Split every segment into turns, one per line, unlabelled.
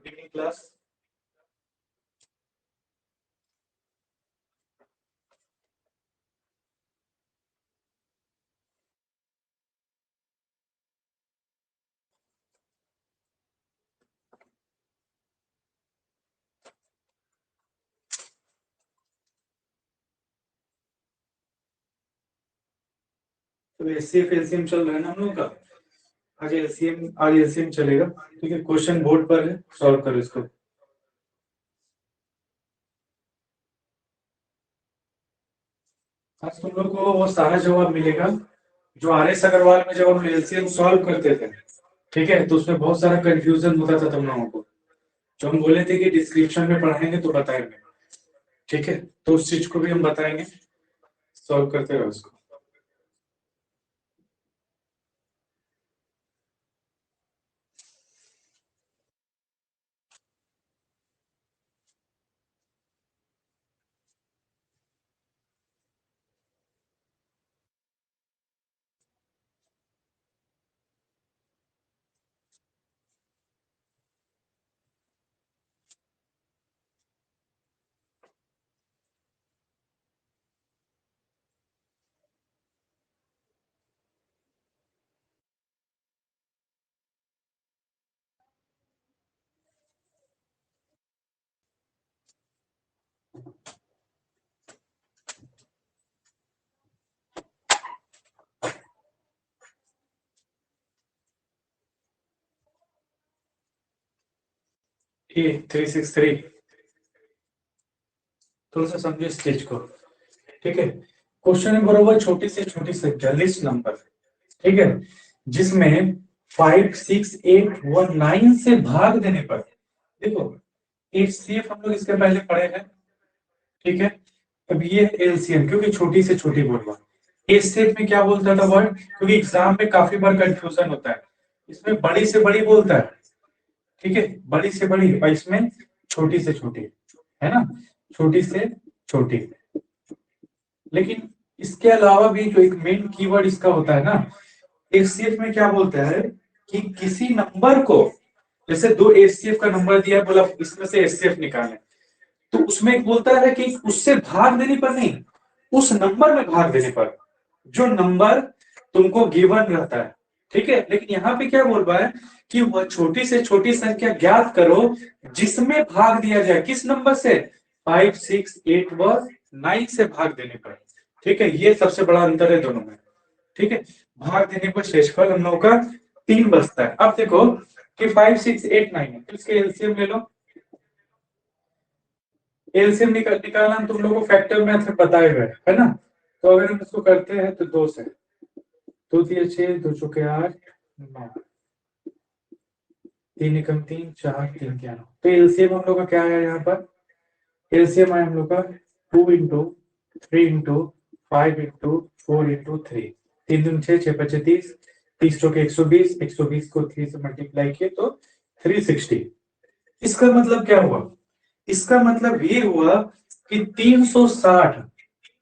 Good evening class. तो HCF LCM चल रहा है ना हम लोग का। आज एलसीएम चलेगा। ठीक है, क्वेश्चन बोर्ड पर है, सॉल्व करो इसको। आज तुम लोग को वो सारा जवाब मिलेगा जो आर.एस. अग्रवाल में जब हम एलसीएम सॉल्व करते थे। ठीक है, तो उसमें बहुत सारा कंफ्यूजन होता था तुम लोगों को, जो हम बोले थे कि डिस्क्रिप्शन में पढ़ाएंगे तो बताएंगे। ठीक है, तो उस चीज को भी हम बताएंगे, सॉल्व करते रहो इसको। ये 363 थोड़ा सा समझो इस चीज को। ठीक है, क्वेश्चन नंबर होगा छोटी से छोटी संख्या लिस्ट नंबर। ठीक है, जिसमें 5, 6, 8 व 9 से भाग देने पर, देखो एचसीएफ हम लोग इसके पहले पढ़े हैं। ठीक है, अब ये एलसीएम, क्योंकि छोटी से छोटी बोल रहा हूं। एचसीएफ में क्या बोलता था वर्ड, क्योंकि एग्जाम में काफी बार कंफ्यूजन होता है। इसमें बड़ी से बड़ी बोलता है। ठीक है, बड़ी से बड़ी, और इसमें छोटी से छोटी, है ना, छोटी से छोटी। लेकिन इसके अलावा भी जो एक मेन कीवर्ड इसका होता है ना, एचसीएफ में क्या बोलता है कि किसी नंबर को, जैसे दो एचसीएफ का नंबर दिया है, बोला इसमें से एचसीएफ निकालें, तो उसमें एक बोलता है कि उससे भाग देने पर नहीं, उस नंबर में भाग देने पर, जो नंबर तुमको गिवन रहता है। ठीक है, लेकिन यहाँ पे क्या बोल रहा है कि वह छोटी से छोटी संख्या ज्ञात करो जिसमें भाग दिया जाए, किस नंबर से, 5, 6, 8 व 9 से भाग देने पर। ठीक है, ये सबसे बड़ा अंतर है दोनों में। ठीक है, भाग देने पर शेषफल हम लोगों का 3 बचता है। अब देखो कि 5, 6, 8, 9 है, तो इसके एलसीएम ले लो। एलसीएम निकालना तुम लोगों को फैक्टर मैथ में बताए हुए है ना। तो अगर हम इसको करते हैं तो 2 से 2 3 6 2 चौके 8 9 3 एकम 3 4 3 क्या 9। तो एलसीएम हम लोग का क्या है यहाँ पर, एलसीएम है हम लोग का 2 इंटू 3 इंटू 5 इंटू 4 इंटू 3, 3 दूनी 6, 6 पचे 30, 30 चौके 120, 120 को 3 से मल्टीप्लाई किए तो 360। इसका मतलब क्या हुआ, इसका मतलब ये हुआ कि 360,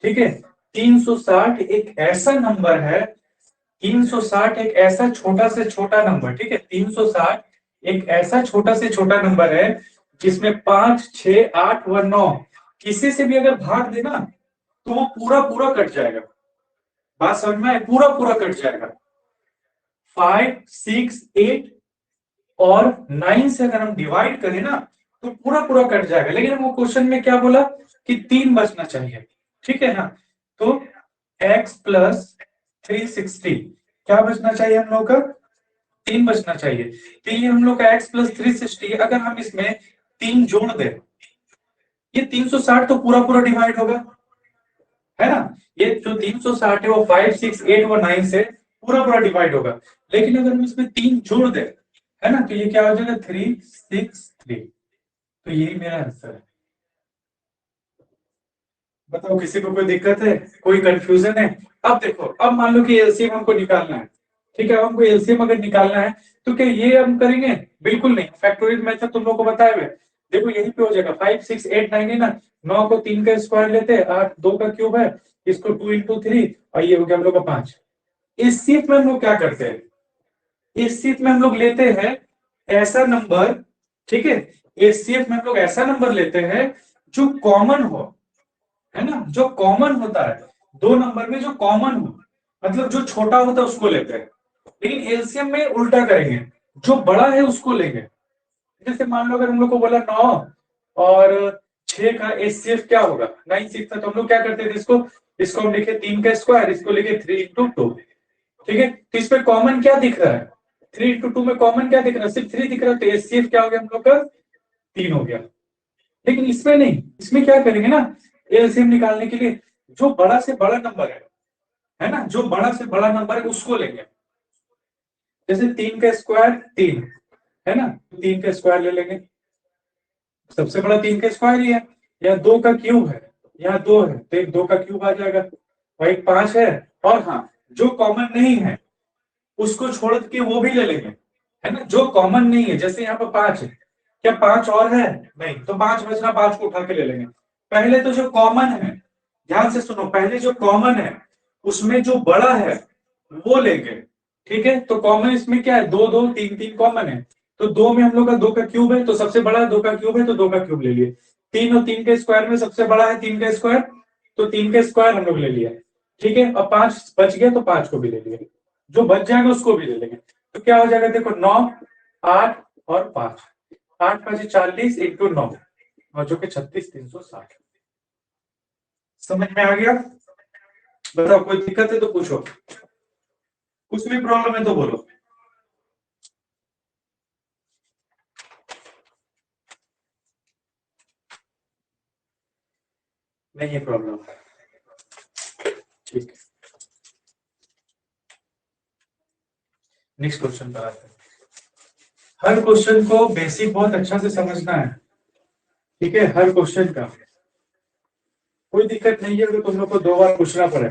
ठीक है, 360 एक ऐसा नंबर है, 360 एक ऐसा छोटा से छोटा नंबर, ठीक है, 360 एक ऐसा छोटा से छोटा नंबर है जिसमें 5, 6, 8 व 9 किसी से भी अगर भाग देना तो वो पूरा पूरा कट जाएगा। बात समझ में आए, पूरा पूरा कट जाएगा। 5, 6, 8 और 9 से अगर हम डिवाइड करें ना तो पूरा पूरा कट जाएगा। लेकिन वो क्वेश्चन में क्या बोला कि 3 बचना चाहिए। ठीक है ना, तो x प्लस 360 क्या बचना चाहिए हम लोग का, 3 बचना चाहिए। तो ये हम लोग का x प्लस 360, अगर हम इसमें 3 जोड़ दें, ये 360 तो पूरा पूरा डिवाइड होगा, है ना। ये जो 360 है वो 5, 6, 8 और 9 से पूरा पूरा डिवाइड होगा। लेकिन अगर हम इसमें 3 जोड़ दें, है ना, तो ये क्या हो जाएगा 363। तो यही मेरा आंसर है। बताओ किसी को कोई दिक्कत है, कोई कंफ्यूजन है। अब देखो, अब मान लो कि एलसीएम हमको निकालना है। ठीक है, अब हमको एलसीएम अगर निकालना है तो क्या ये हम करेंगे, बिल्कुल नहीं। फैक्टोरियल मेथड तुम लोग को बताए हुए, देखो यहीं पे हो जाएगा 5, 6, 8, 9 है ना, 9 को 3 का स्क्वायर लेते हैं, 8 2 का क्यूब है, इसको 2 इंटू 3 और ये हो गया हम लोग का 5। इस सीट में हम लोग क्या करते हैं, इस सीट में हम लोग लेते हैं ऐसा नंबर ठीक है। एचसीएफ में हम लोग ऐसा नंबर लेते हैं जो कॉमन हो, है ना, जो कॉमन होता है, दो नंबर में जो कॉमन हो, मतलब जो छोटा होता है उसको लेते हैं। लेकिन एलसीएम में उल्टा करेंगे, जो बड़ा है उसको लेंगे। जैसे मान लो अगर हम लोग को बोला 9 और 6 का एचसीएफ क्या होगा, 9 6 था, तो हम लोग क्या करते थे, इसको इसको हम लिखे 3 का स्क्वायर, इसको लिखे 3 into 2। ठीक है, तो इस पे कॉमन क्या दिख रहा है, 3 into 2 में कॉमन क्या दिख रहा है, सिर्फ 3 दिख रहा है, तो एचसीएफ क्या हो गया हम लोग का, 3 हो गया। लेकिन इसमें नहीं, इसमें क्या करेंगे ना, एलसीएम निकालने के लिए जो बड़ा से बड़ा नंबर है ना, जो बड़ा से बड़ा नंबर है उसको लेंगे। जैसे 3 का स्क्वायर 3 है ना, 3 का स्क्वायर ले लेंगे, सबसे बड़ा 3 का स्क्वायर ही है। या 2 का क्यूब है, यहाँ 2 है तो एक 2 का क्यूब आ जाएगा, भाई 5 है। और हाँ, जो कॉमन नहीं है उसको छोड़ के वो भी ले लेंगे, है ना, जो कॉमन नहीं है, जैसे यहाँ पर 5 है, क्या 5 और है, नहीं, तो 5 बचना, 5 को उठा के ले लेंगे। पहले तो जो कॉमन है, ध्यान से सुनो, पहले जो कॉमन है उसमें जो बड़ा है वो लेंगे। ठीक है, तो कॉमन इसमें क्या है, 2 2 3 3 कॉमन है, तो 2 में हम लोग का 2 का क्यूब है, तो सबसे बड़ा 2 का क्यूब है, तो 2 का क्यूब ले लिए। 3 और 3 के स्क्वायर में सबसे बड़ा है 3 का स्क्वायर, तो 3 का स्क्वायर हम लोग ले लिया। ठीक है, अब 5 बच गया तो 5 को भी ले लिया, जो बच जाएगा उसको भी ले लेंगे। तो क्या हो जाएगा, देखो 9 8 और 5, 8 5 40 इंटू 9, और जो कि 36 360। समझ में आ गया? बताओ, कोई दिक्कत है तो पूछो, कुछ भी प्रॉब्लम है तो बोलो। नहीं है प्रॉब्लम, ठीक। नेक्स्ट क्वेश्चन पर आते हैं। हर क्वेश्चन को बेसिक बहुत अच्छा से समझना है, ठीक है, हर क्वेश्चन का। कोई दिक्कत नहीं है अगर तुम लोग को 2 बार पूछना पड़े।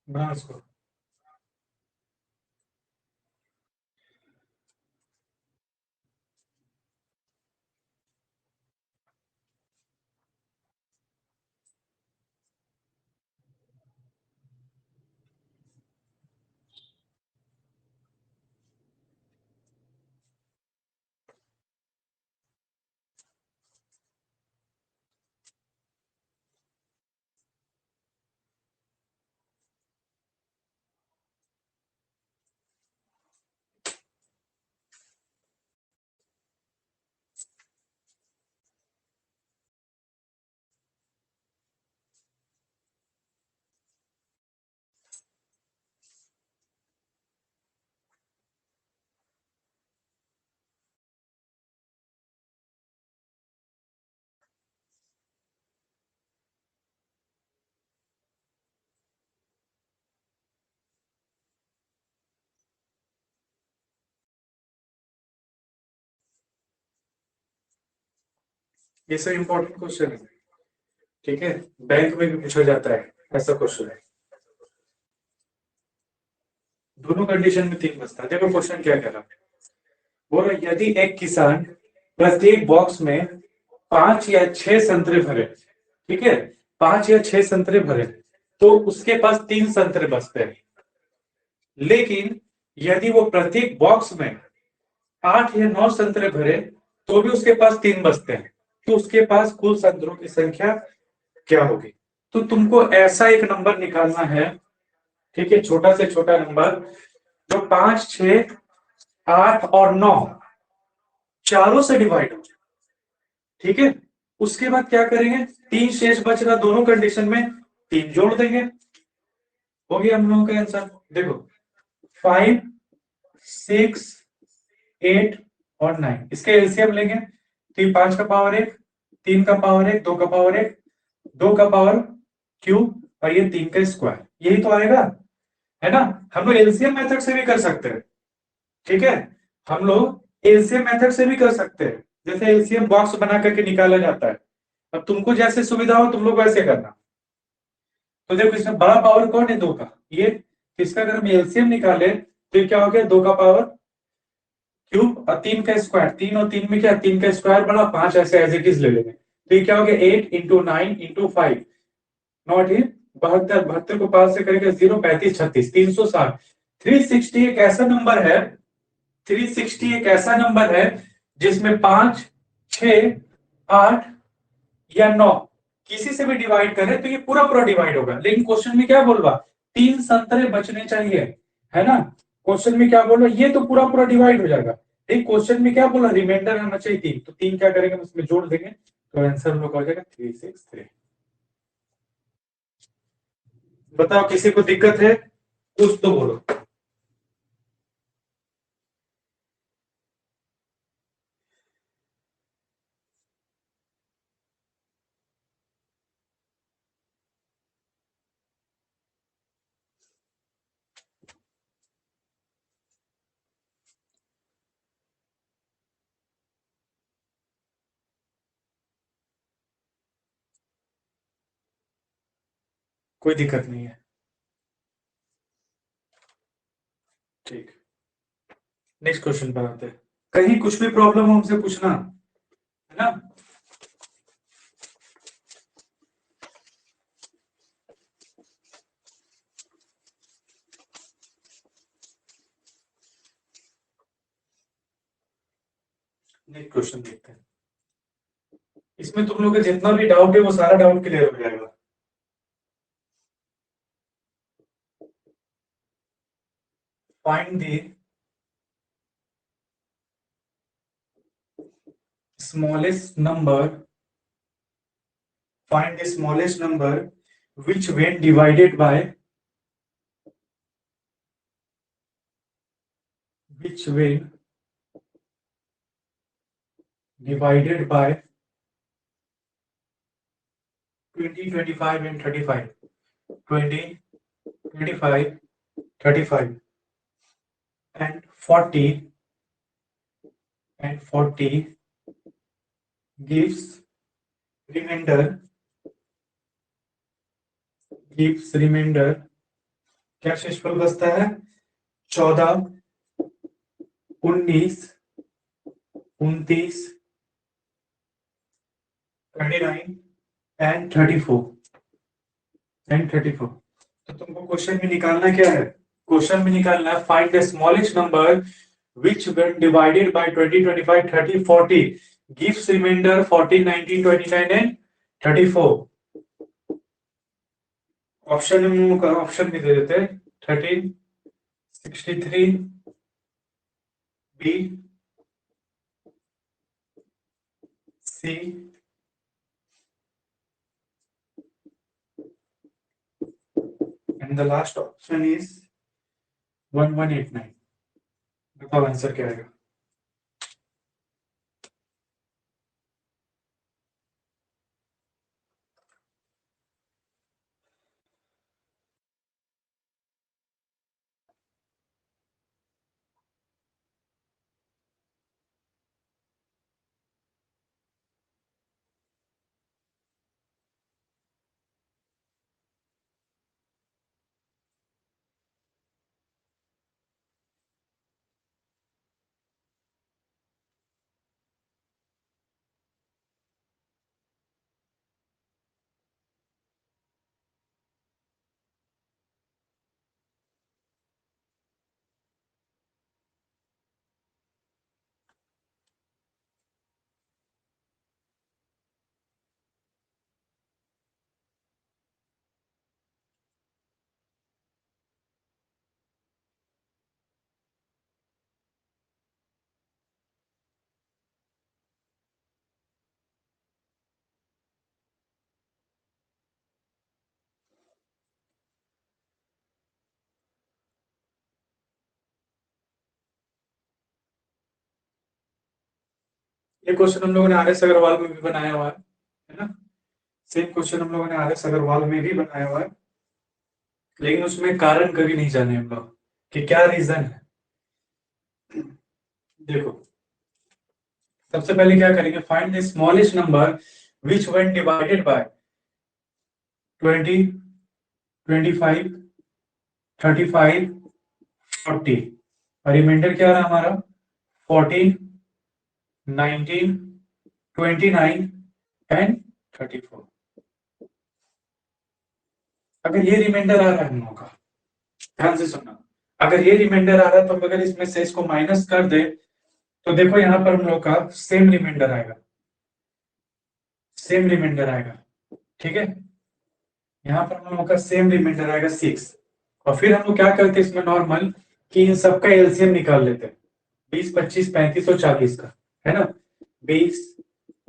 बना इसको। ये सब इंपॉर्टेंट क्वेश्चन है, ठीक है, बैंक में भी पूछा जाता है ऐसा क्वेश्चन है। दोनों कंडीशन में तीन बचता है। देखो क्वेश्चन क्या कह रहा है, बोलो यदि एक किसान प्रत्येक बॉक्स में 5 या 6 संतरे भरे, ठीक है, 5 या 6 संतरे भरे, तो उसके पास 3 संतरे बचते हैं। लेकिन यदि वो प्रत्येक बॉक्स में 8 या 9 संतरे भरे, तो भी उसके पास 3 बचते हैं, तो उसके पास कुल संतरों की संख्या क्या होगी? तो तुमको ऐसा एक नंबर निकालना है, ठीक है, छोटा से छोटा नंबर, जो 5, 6, 8 और 9 चारों से डिवाइड हो, ठीक है। उसके बाद क्या करेंगे, 3 शेष बच रहा दोनों कंडीशन में, 3 जोड़ देंगे, हो गया हम लोगों का आंसर। देखो 5, 6, 8 और 9, इसके एलसीएम लेंगे तो ये 5 का पावर 1, 3 का पावर 1, 2 का पावर 1, 2 का पावर क्यूब और ये 3 का स्क्वायर, यही तो आएगा, है ना। हम लोग एलसीएम मेथड से भी कर सकते हैं, ठीक है, हम लोग एलसीएम मेथड से भी कर सकते हैं, जैसे एलसीएम बॉक्स बना करके निकाला जाता है। अब तुमको जैसे सुविधा हो तुम लोग वैसे करना। तो देखो इसमें बड़ा पावर कौन है, 2 का, ये, इसका अगर हम एलसीएम निकाले तो ये क्या हो गया, 2 का पावर क्यूब और 3 का स्क्वायर, 3 और 3 में क्या, 3 का स्क्वायर बना, 5 ऐसे एज इट इज ले लेंगे, तो ये क्या हो गया, 8 × 9 × 5, नॉट इन 72, 72 को 5 से करेंगे 0, 35, 36, 360। 360 एक ऐसा नंबर है, 360 एक ऐसा नंबर है जिसमें 5, 6, 8 या 9 किसी से भी डिवाइड करें तो ये पूरा पूरा डिवाइड होगा। लेकिन क्वेश्चन में क्या बोल रहा, 3 संतरे बचने चाहिए, है ना। क्वेश्चन में क्या बोल रहा, ये तो पूरा पूरा डिवाइड हो जाएगा, लेकिन क्वेश्चन में क्या बोला, रिमाइंडर आना चाहिए 3, तो 3 क्या करेंगे, उसमें जोड़ देंगे, तो आंसर हम लोग हो जाएगा 363। बताओ किसी को दिक्कत है, कुछ तो बोलो। कोई दिक्कत नहीं है, ठीक। नेक्स्ट क्वेश्चन पर आते हैं, कहीं कुछ भी प्रॉब्लम हो हमसे पूछना, है ना। नेक्स्ट क्वेश्चन देखते हैं, इसमें तुम लोग का जितना भी डाउट है वो सारा डाउट क्लियर हो जाएगा। Find the smallest number, find the smallest number which when divided by, which when divided by 20, 25 and 35, 20, 25, 35 and 40 and 40 gives remainder, gives remainder, क्या शेषफल बचता है, 14, 19, 29, 39 एंड 34 तो तुमको क्वेश्चन में निकालना क्या है, क्वेश्चन में निकालना है find the smallest number which when divided by 20, 25, 30, 40 gives remainder 14, 19, 29 and 34। Option में ऑप्शन भी दे देते हैं, 13, 63, B, C and the last option is 1189। बताओ आंसर क्या आएगा। ये क्वेश्चन हम लोगों ने RS अग्रवाल में भी बनाया हुआ है ना। सेम क्वेश्चन हम लोगों ने RS अग्रवाल में भी बनाया हुआ है, लेकिन उसमें कारण कभी नहीं जाने हम लोग कि क्या रीजन है। देखो सबसे पहले क्या करेंगे, find the smallest number which when divided by 20, 25, 35, 40, और रिमाइंडर क्या रहा हमारा 14, 19, 29 एंड 34। अगर ये रिमाइंडर आ रहा है हम लोगों का, ध्यान से सुनना, अगर ये रिमाइंडर आ रहा है तो अगर इसमें से इसको माइनस कर दे तो देखो यहाँ पर हम लोग का सेम रिमाइंडर आएगा, सेम रिमाइंडर आएगा, ठीक है। यहाँ पर हम लोग का सेम रिमाइंडर आएगा 6, और फिर हम लोग क्या करते हैं इसमें नॉर्मल कि इन सबका एलसीएम निकाल लेते हैं, 20, 25, 35 और 40 का, है ना। 20,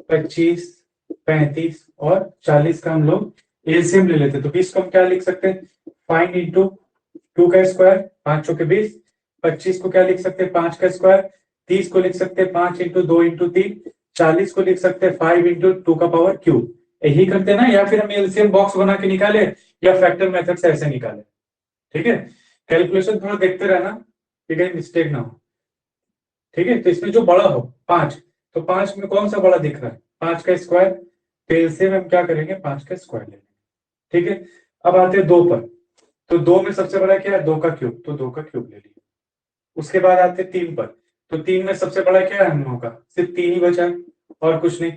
25, 35 और 40 का हम लोग एलसीएम ले लेते हैं। तो 20 को हम क्या लिख सकते हैं, 5 इंटू 2 का स्क्वायर, 5 चौके 20। 25 को क्या लिख सकते हैं, 5 का स्क्वायर। 30 को लिख सकते हैं 5 इंटू 2 इंटू 3। 40 को लिख सकते हैं 5 इंटू 2 का पावर क्यूब। यही करते हैं ना, या फिर हम एलसीएम बॉक्स बना के निकाले या फैक्टर मेथड से ऐसे निकाले, ठीक है। कैलकुलेशन थोड़ा देखते रहना कि कहीं मिस्टेक ना हो, ठीक है। तो इसमें जो बड़ा हो 5, तो 5 में कौन सा बड़ा दिख रहा है, 5 का स्क्वायर। तो एलसीएम हम क्या करेंगे, 5 का स्क्वायर लेंगे, ठीक है। अब आते हैं 2 पर, तो 2 में सबसे बड़ा क्या है, 2 का क्यूब, तो 2 का क्यूब ले लिया। उसके बाद आते हैं 3 पर, तो 3 में सबसे बड़ा क्या है हम लोगों का, सिर्फ 3 ही बचा है और कुछ नहीं।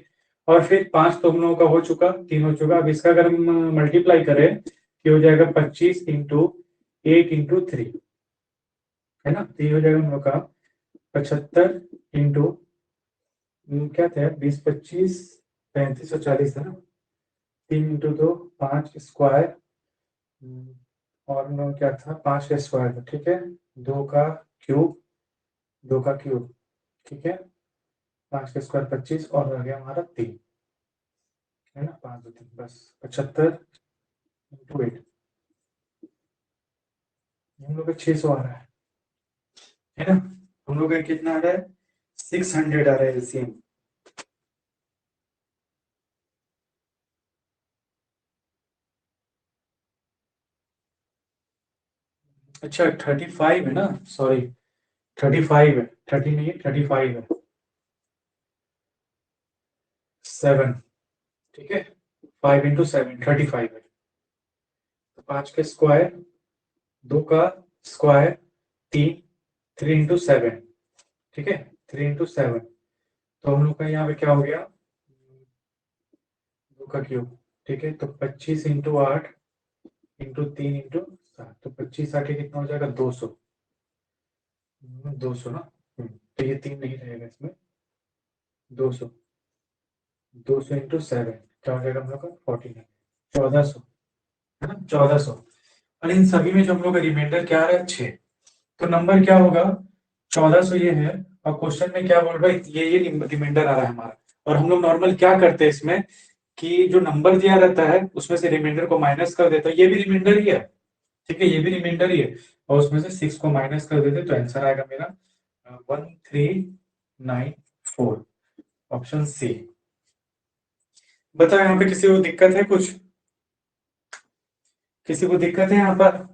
और फिर 5 तो हम लोगों का हो चुका, 3 हो चुका। अब इसका अगर हम मल्टीप्लाई करें कि हो जाएगा 25 इंटू 8 इंटू 3, है ना। तो ये हो जाएगा हम लोग का 75 इंटू क्या था, 20, 25, 35 और 40 है ना। 3 इंटू 2 5 स्क्वायर, और हम लोग क्या था, 5 का स्क्वायर था, ठीक है। 2 का क्यूब, 2 का क्यूब, ठीक है। 5 का स्क्वायर 25 और रह गया हमारा 3, है ना। 5 2 3 बस 75 इंटू 8, हम लोग का 600 आ रहा है ना। हम लोग का कितना आ रहा है, 600 आ रहा है एलसीएम। अच्छा 35 है ना, सॉरी 35 है, 30 नहीं है, 35 है, 7, ठीक है। 5 इंटू 7 35 है। तो 5 का स्क्वायर, 2 का स्क्वायर 3, 3 इंटू 7, ठीक है। 3 इंटू 7, तो हम लोग का यहाँ पे क्या हो गया, 2 का क्यूब, ठीक है। तो 25 इंटू 8 इंटू 3 इंटू 7, तो 25 8 कितना हो जाएगा, 200, 200 ना। तो ये 3 नहीं रहेगा इसमें, 200, 200 इंटू 7 क्या हो जाएगा हम लोग का 49, 1400, है ना, 1400। और इन सभी में जो हम लोग का रिमाइंडर क्या आ रहा है, 6, तो नंबर क्या होगा, 1400 ये है। और क्वेश्चन में क्या बोल रहा है, ये रिमाइंडर आ रहा है हमारा। और हम लोग नॉर्मल क्या करते हैं इसमें कि जो नंबर दिया रहता है उसमें से रिमाइंडर को माइनस कर देते हैं, ये भी रिमाइंडर ही है, ठीक है, ये भी रिमाइंडर ही है। और उसमें से 6 को माइनस कर देते तो आंसर आएगा मेरा 1394, ऑप्शन सी। बताओ यहाँ पे किसी को दिक्कत है कुछ, किसी को दिक्कत है यहाँ पर।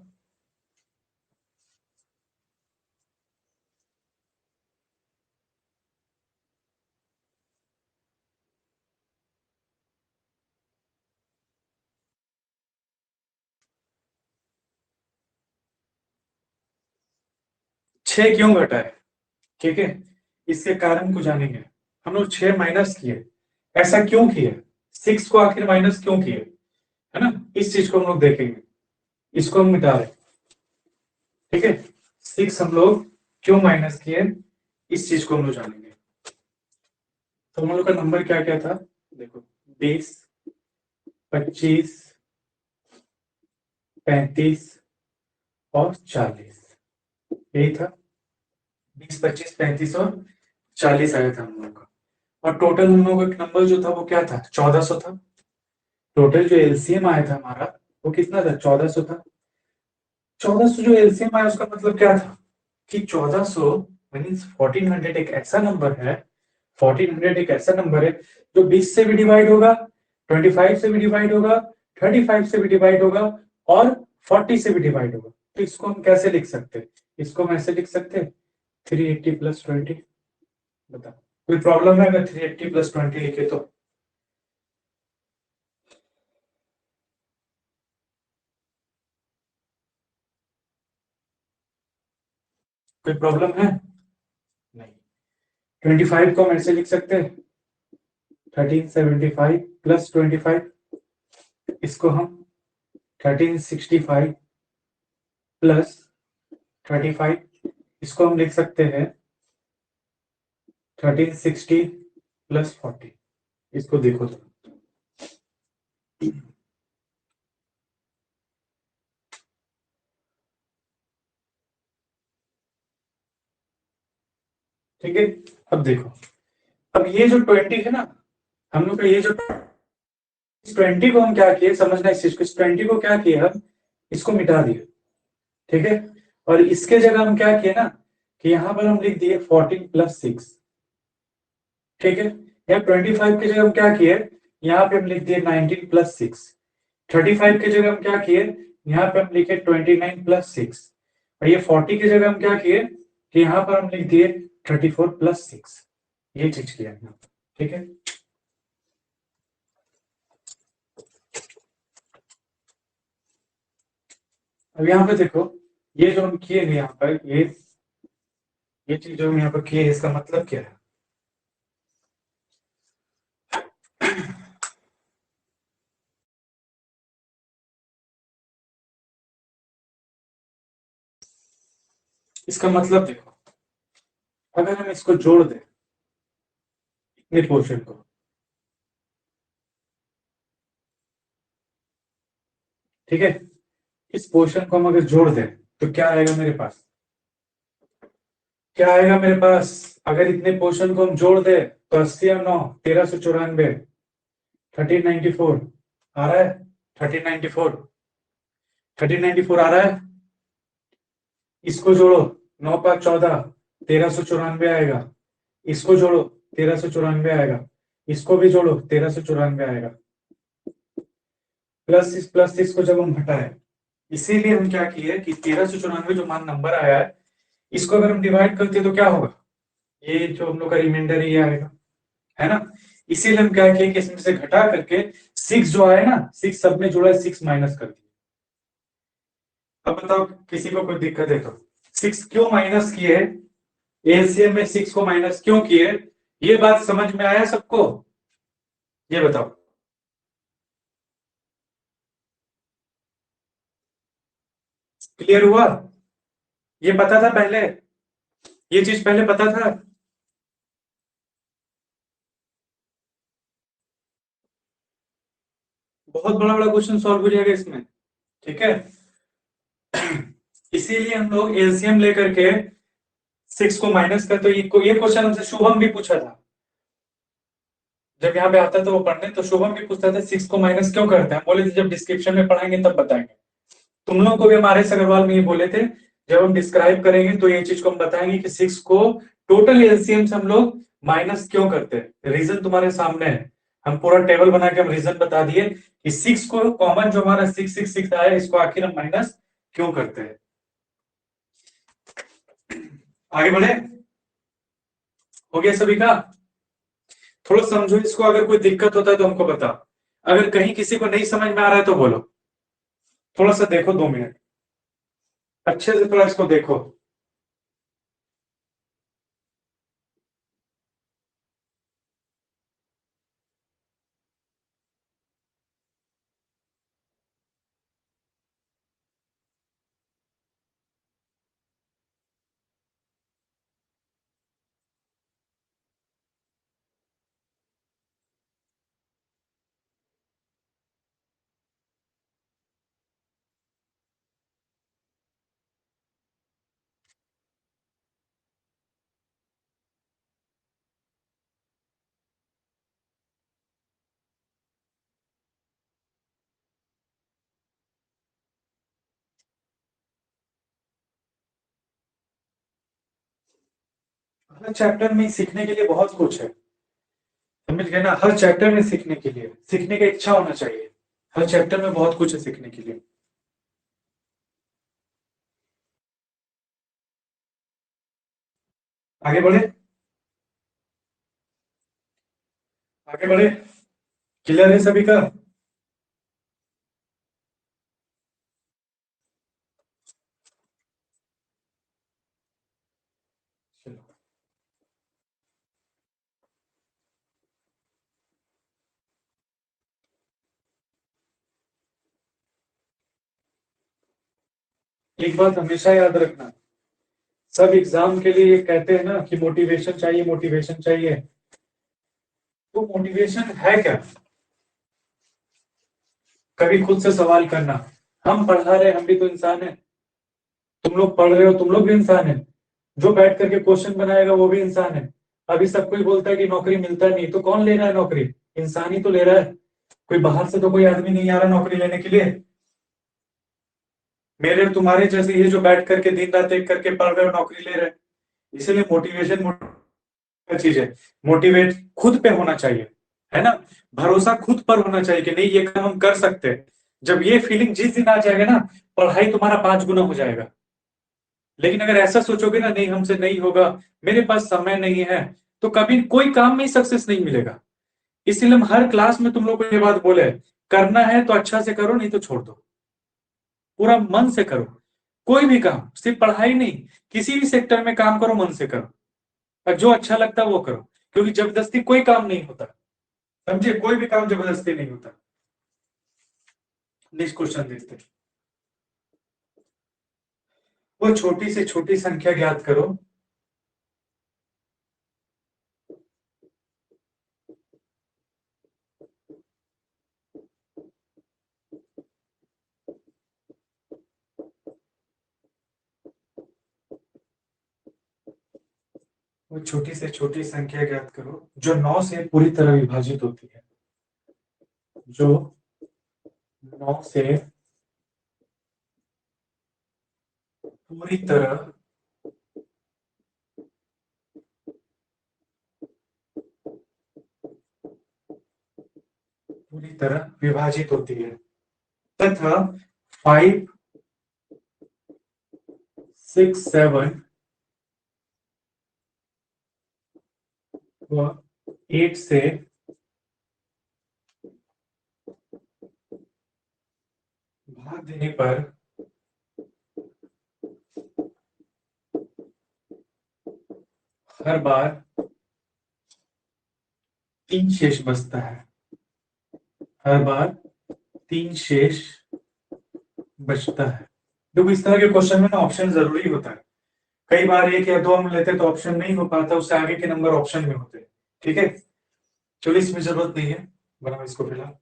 6 क्यों घटा है, ठीक है, इसके कारण को जानेंगे। हम लोग 6 माइनस किए, ऐसा क्यों किए, 6 को आखिर माइनस क्यों किए, है ना, इस चीज को हम लोग देखेंगे। इसको हम मिटा रहे, ठीक है। 6 हम लोग क्यों माइनस किए, इस चीज को हम लोग जानेंगे। तो हम लोग का नंबर क्या क्या था, देखो 20, 25, 35 और 40, यही था। 20, 25, 35 और 40 आया था हम लोग का। और टोटल हम लोगों का नंबर जो था वो क्या था, 1400 था। टोटल जो एलसीएम आया था हमारा वो कितना था, 1400 था। 1400 जो एलसीएम आया उसका मतलब क्या था कि 1400 मीन्स 1400 एक ऐसा नंबर है 1400 एक ऐसा नंबर है जो 20 से भी डिवाइड होगा, 25 से भी डिवाइड होगा, 35 से भी डिवाइड होगा और 40 से भी डिवाइड होगा। तो इसको हम कैसे लिख सकते हैं? इसको हम ऐसे लिख सकते हैं 380 प्लस 20। बता, कोई प्रॉब्लम है अगर 380 प्लस 20 लिखे तो? कोई प्रॉब्लम है? नहीं। 25 को हम ऐसे लिख सकते हैं 1375 प्लस 25, इसको हम 1365 प्लस 35, इसको हम लिख सकते हैं 1360 प्लस 40। इसको देखो तो, ठीक है। अब देखो, अब ये जो 20 है ना, हम लोग का ये जो 20 को हम क्या किए, समझना इस चीज को, 20 को क्या किया हम, इसको मिटा दिए, ठीक है। और इसके जगह हम क्या किए ना, कि यहां पर हम लिख दिए 14 प्लस 6, ठीक है। यहाँ 25 की जगह हम क्या किए, यहाँ पे हम लिख दिए 19 प्लस 6। 35 की जगह हम क्या किए, यहाँ पे हम लिखे 29 प्लस 6। और ये 40 की जगह हम क्या किए, कि यहाँ पर हम लिख दिए 34 प्लस 6। ये चीज किया है, ठीक है। अब यहाँ पे देखो, ये जो हम किए हैं यहाँ पर, ये चीज जो हम यहाँ पर किए, इसका मतलब क्या है? इसका मतलब देखो, अगर हम इसको जोड़ दें इतने पोर्शन को, ठीक है, इस पोर्शन को हम अगर जोड़ दें तो क्या आएगा मेरे पास? क्या आएगा मेरे पास? अगर इतने पोर्शन को हम जोड़ दे तो 80 और 9 1394, 1394 आ रहा है, 1394, 1394 आ रहा है। इसको जोड़ो, 9 5 14, 1394 आएगा। इसको जोड़ो, 1394 आएगा। इसको भी जोड़ो, 1394 आएगा। प्लस सिक्स को जब हम हटाए, इसीलिए हम क्या किए कि 1394 जो मान नंबर आया है, इसको अगर हम डिवाइड करते तो क्या होगा, ये जो हम लोग का रिमाइंडर ये आएगा, है ना। इसीलिए हम क्या किए कि इसमें से घटा करके 6 जो आए ना, 6 सब में जोड़ा है, 6 माइनस कर दिया। अब बताओ किसी को कोई दिक्कत है तो? 6 क्यों माइनस किए? एलसीएम में 6 को माइनस क्यों किए? ये बात समझ में आया सबको? ये बताओ। क्लियर हुआ? ये पता था पहले? ये चीज पहले पता था? बहुत बड़ा बड़ा क्वेश्चन सॉल्व हो जाएगा इसमें, ठीक है। इसीलिए हम लोग एलसीएम लेकर के 6 को माइनस करते, ये क्वेश्चन हमसे शुभम भी पूछा था, जब यहाँ पे आता है तो वो पढ़ने, तो शुभम भी पूछता था 6 को माइनस क्यों करते हैं, बोले थे जब डिस्क्रिप्शन में पढ़ाएंगे तब बताएंगे। तुम लोग को भी हमारे अग्रवाल में ये बोले थे, जब हम डिस्क्राइब करेंगे तो ये चीज को हम बताएंगे कि 6 को टोटल एलसीएम से हम लोग माइनस क्यों करते हैं। रीजन तुम्हारे सामने है, हम पूरा टेबल बना के हम रीजन बता दिए कि 6 को कॉमन जो हमारा 666 आया, इसको आखिर हम माइनस क्यों करते हैं। आगे बढ़े? हो गया सभी का? थोड़ा समझो इसको, अगर कोई दिक्कत होता है तो हमको बता, अगर कहीं किसी को नहीं समझ में आ रहा है तो बोलो। थोड़ा सा देखो, 2 मिनट अच्छे से थोड़ा इसको देखो। चैप्टर में सीखने के लिए बहुत कुछ है, समझ गए ना, हर चैप्टर में सीखने के लिए, सीखने का इच्छा होना चाहिए। हर चैप्टर में बहुत कुछ है सीखने के लिए। आगे बढ़े, आगे बढ़े। क्लियर है सभी का? चलो, एक बात हमेशा याद रखना, सब एग्जाम के लिए ये कहते हैं ना कि मोटिवेशन चाहिए, मोटिवेशन चाहिए। तो मोटिवेशन है क्या? कभी खुद से सवाल करना। हम पढ़ा रहे, हम भी तो इंसान है। तुम लोग पढ़ रहे हो, तुम लोग भी इंसान है। जो बैठ करके क्वेश्चन बनाएगा वो भी इंसान है। अभी सब कोई बोलता है कि नौकरी मिलता नहीं, तो कौन ले रहा है नौकरी? इंसान ही तो ले रहा है। कोई बाहर से तो कोई आदमी नहीं आ रहा नौकरी लेने के लिए। मेरे और तुम्हारे जैसे ये जो बैठ करके दिन रात एक करके पढ़ रहे हो, नौकरी ले रहे हैं। इसीलिए मोटिवेशन चीज है। मोटिवेट खुद पे होना चाहिए, है ना। भरोसा खुद पर होना चाहिए कि नहीं, ये काम हम कर सकते हैं। जब ये फीलिंग जिस दिन आ जाएगा ना, पढ़ाई तुम्हारा 5 गुना हो जाएगा। लेकिन अगर ऐसा सोचोगे ना, नहीं हमसे नहीं होगा, मेरे पास समय नहीं है, तो कभी कोई काम में सक्सेस नहीं मिलेगा। इसीलिए हम हर क्लास में तुम लोग को ये बात बोले, करना है तो अच्छा से करो, नहीं तो छोड़ दो। पूरा मन से करो। कोई भी काम, सिर्फ पढ़ाई नहीं, किसी भी सेक्टर में काम करो, मन से करो। और जो अच्छा लगता है वो करो। क्योंकि जबरदस्ती कोई काम नहीं होता। समझे, कोई भी काम जबरदस्ती नहीं होता। नेक्स्ट क्वेश्चन देखते हैं। वो छोटी से छोटी संख्या ज्ञात करो। वो छोटी से छोटी संख्या ज्ञात करो जो 9 से पूरी तरह विभाजित होती है। जो 9 से पूरी तरह विभाजित होती है, तथा 5, 6, 7 व 8 से भाग देने पर हर बार 3 शेष बचता है। हर बार 3 शेष बचता है। देखो, इस तरह के क्वेश्चन में ना ऑप्शन जरूरी होता है। कई बार एक या दो हम लेते तो ऑप्शन नहीं हो पाता, उससे आगे के नंबर ऑप्शन में होते। ठीक है, चलो इसमें जरूरत नहीं है, बनाओ इसको फिलहाल।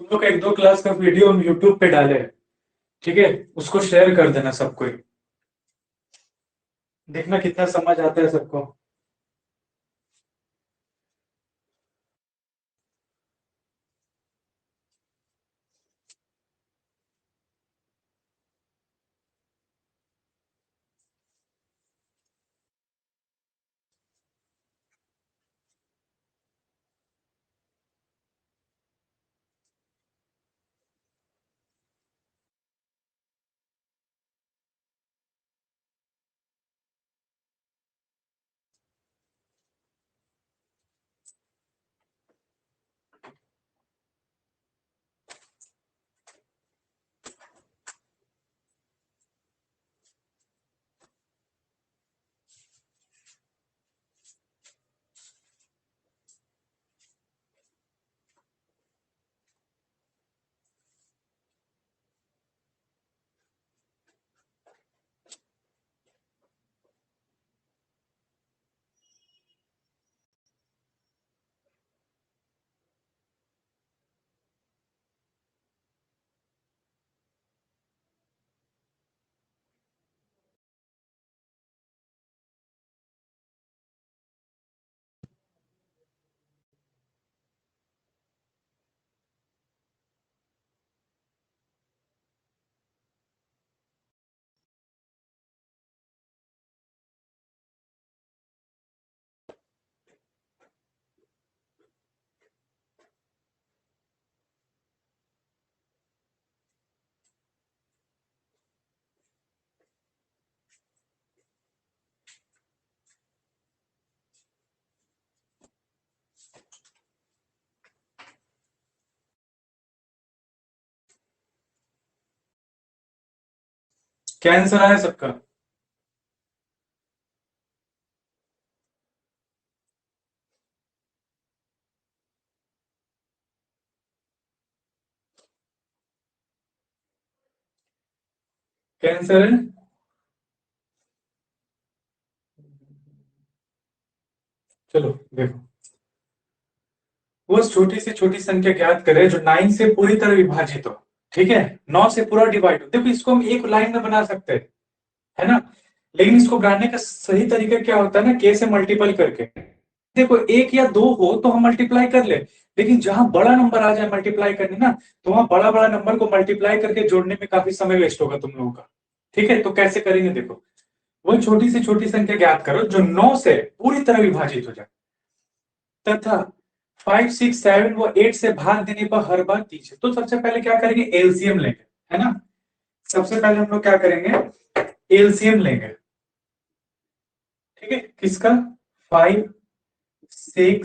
तुम लोग का एक दो क्लास का वीडियो हम यूट्यूब पे डाले हैं, ठीक है, उसको शेयर कर देना सबको। देखना कितना समझ आता है सबको। क्या आंसर आया सबका? क्या आंसर है? चलो देखो, वो छोटी से छोटी संख्या ज्ञात करें जो 9 से पूरी तरह विभाजित हो। ठीक है, 9 से पूरा डिवाइड हो। देखो इसको हम एक लाइन में बना सकते हैं, है ना, लेकिन इसको बनाने का सही तरीका क्या होता है ना, के से मल्टीपल करके। देखो एक या दो हो तो हम मल्टीप्लाई कर ले, लेकिन जहां बड़ा नंबर आ जाए मल्टीप्लाई करने ना, तो वहां बड़ा बड़ा नंबर को मल्टीप्लाई करके जोड़ने में काफी समय वेस्ट होगा तुम लोगों का। ठीक है, तो कैसे करेंगे देखो, वो छोटी से छोटी संख्या ज्ञात करो जो 9 से पूरी तरह विभाजित हो जाए तथा 5 6 7 व 8 से भाग देने पर हर बार दीजिए। तो सबसे पहले क्या करेंगे, एलसीएम लेंगे, है ना। सबसे पहले हम लोग क्या करेंगे, एलसीएम लेंगे। ठीक है, किसका, 5 6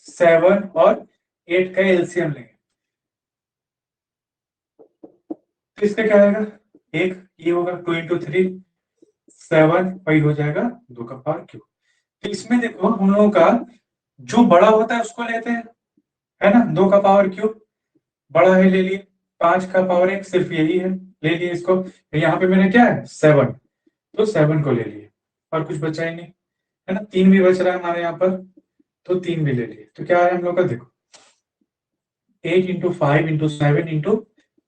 7 और 8 का एलसीएम लेंगे। तो इसका क्या आएगा, एक ये होगा 2 इंटू 3 7 और हो जाएगा 2 का पावर क्यूब। तो इसमें देखो हम लोगों का जो बड़ा होता है उसको लेते हैं, है ना, 2 का पावर क्यूब बड़ा है ले लिए, 5 का पावर एक सिर्फ यही है, ले लिए इसको। तो यहाँ पे मैंने क्या है 7, तो 7 को ले लिए और कुछ बचा ही नहीं, है ना, 3 भी बच रहा है हमारे यहाँ पर, तो 3 भी ले लिए। तो क्या है हम लोग का देखो, 8 इंटू 5 इंटू 7 इंटू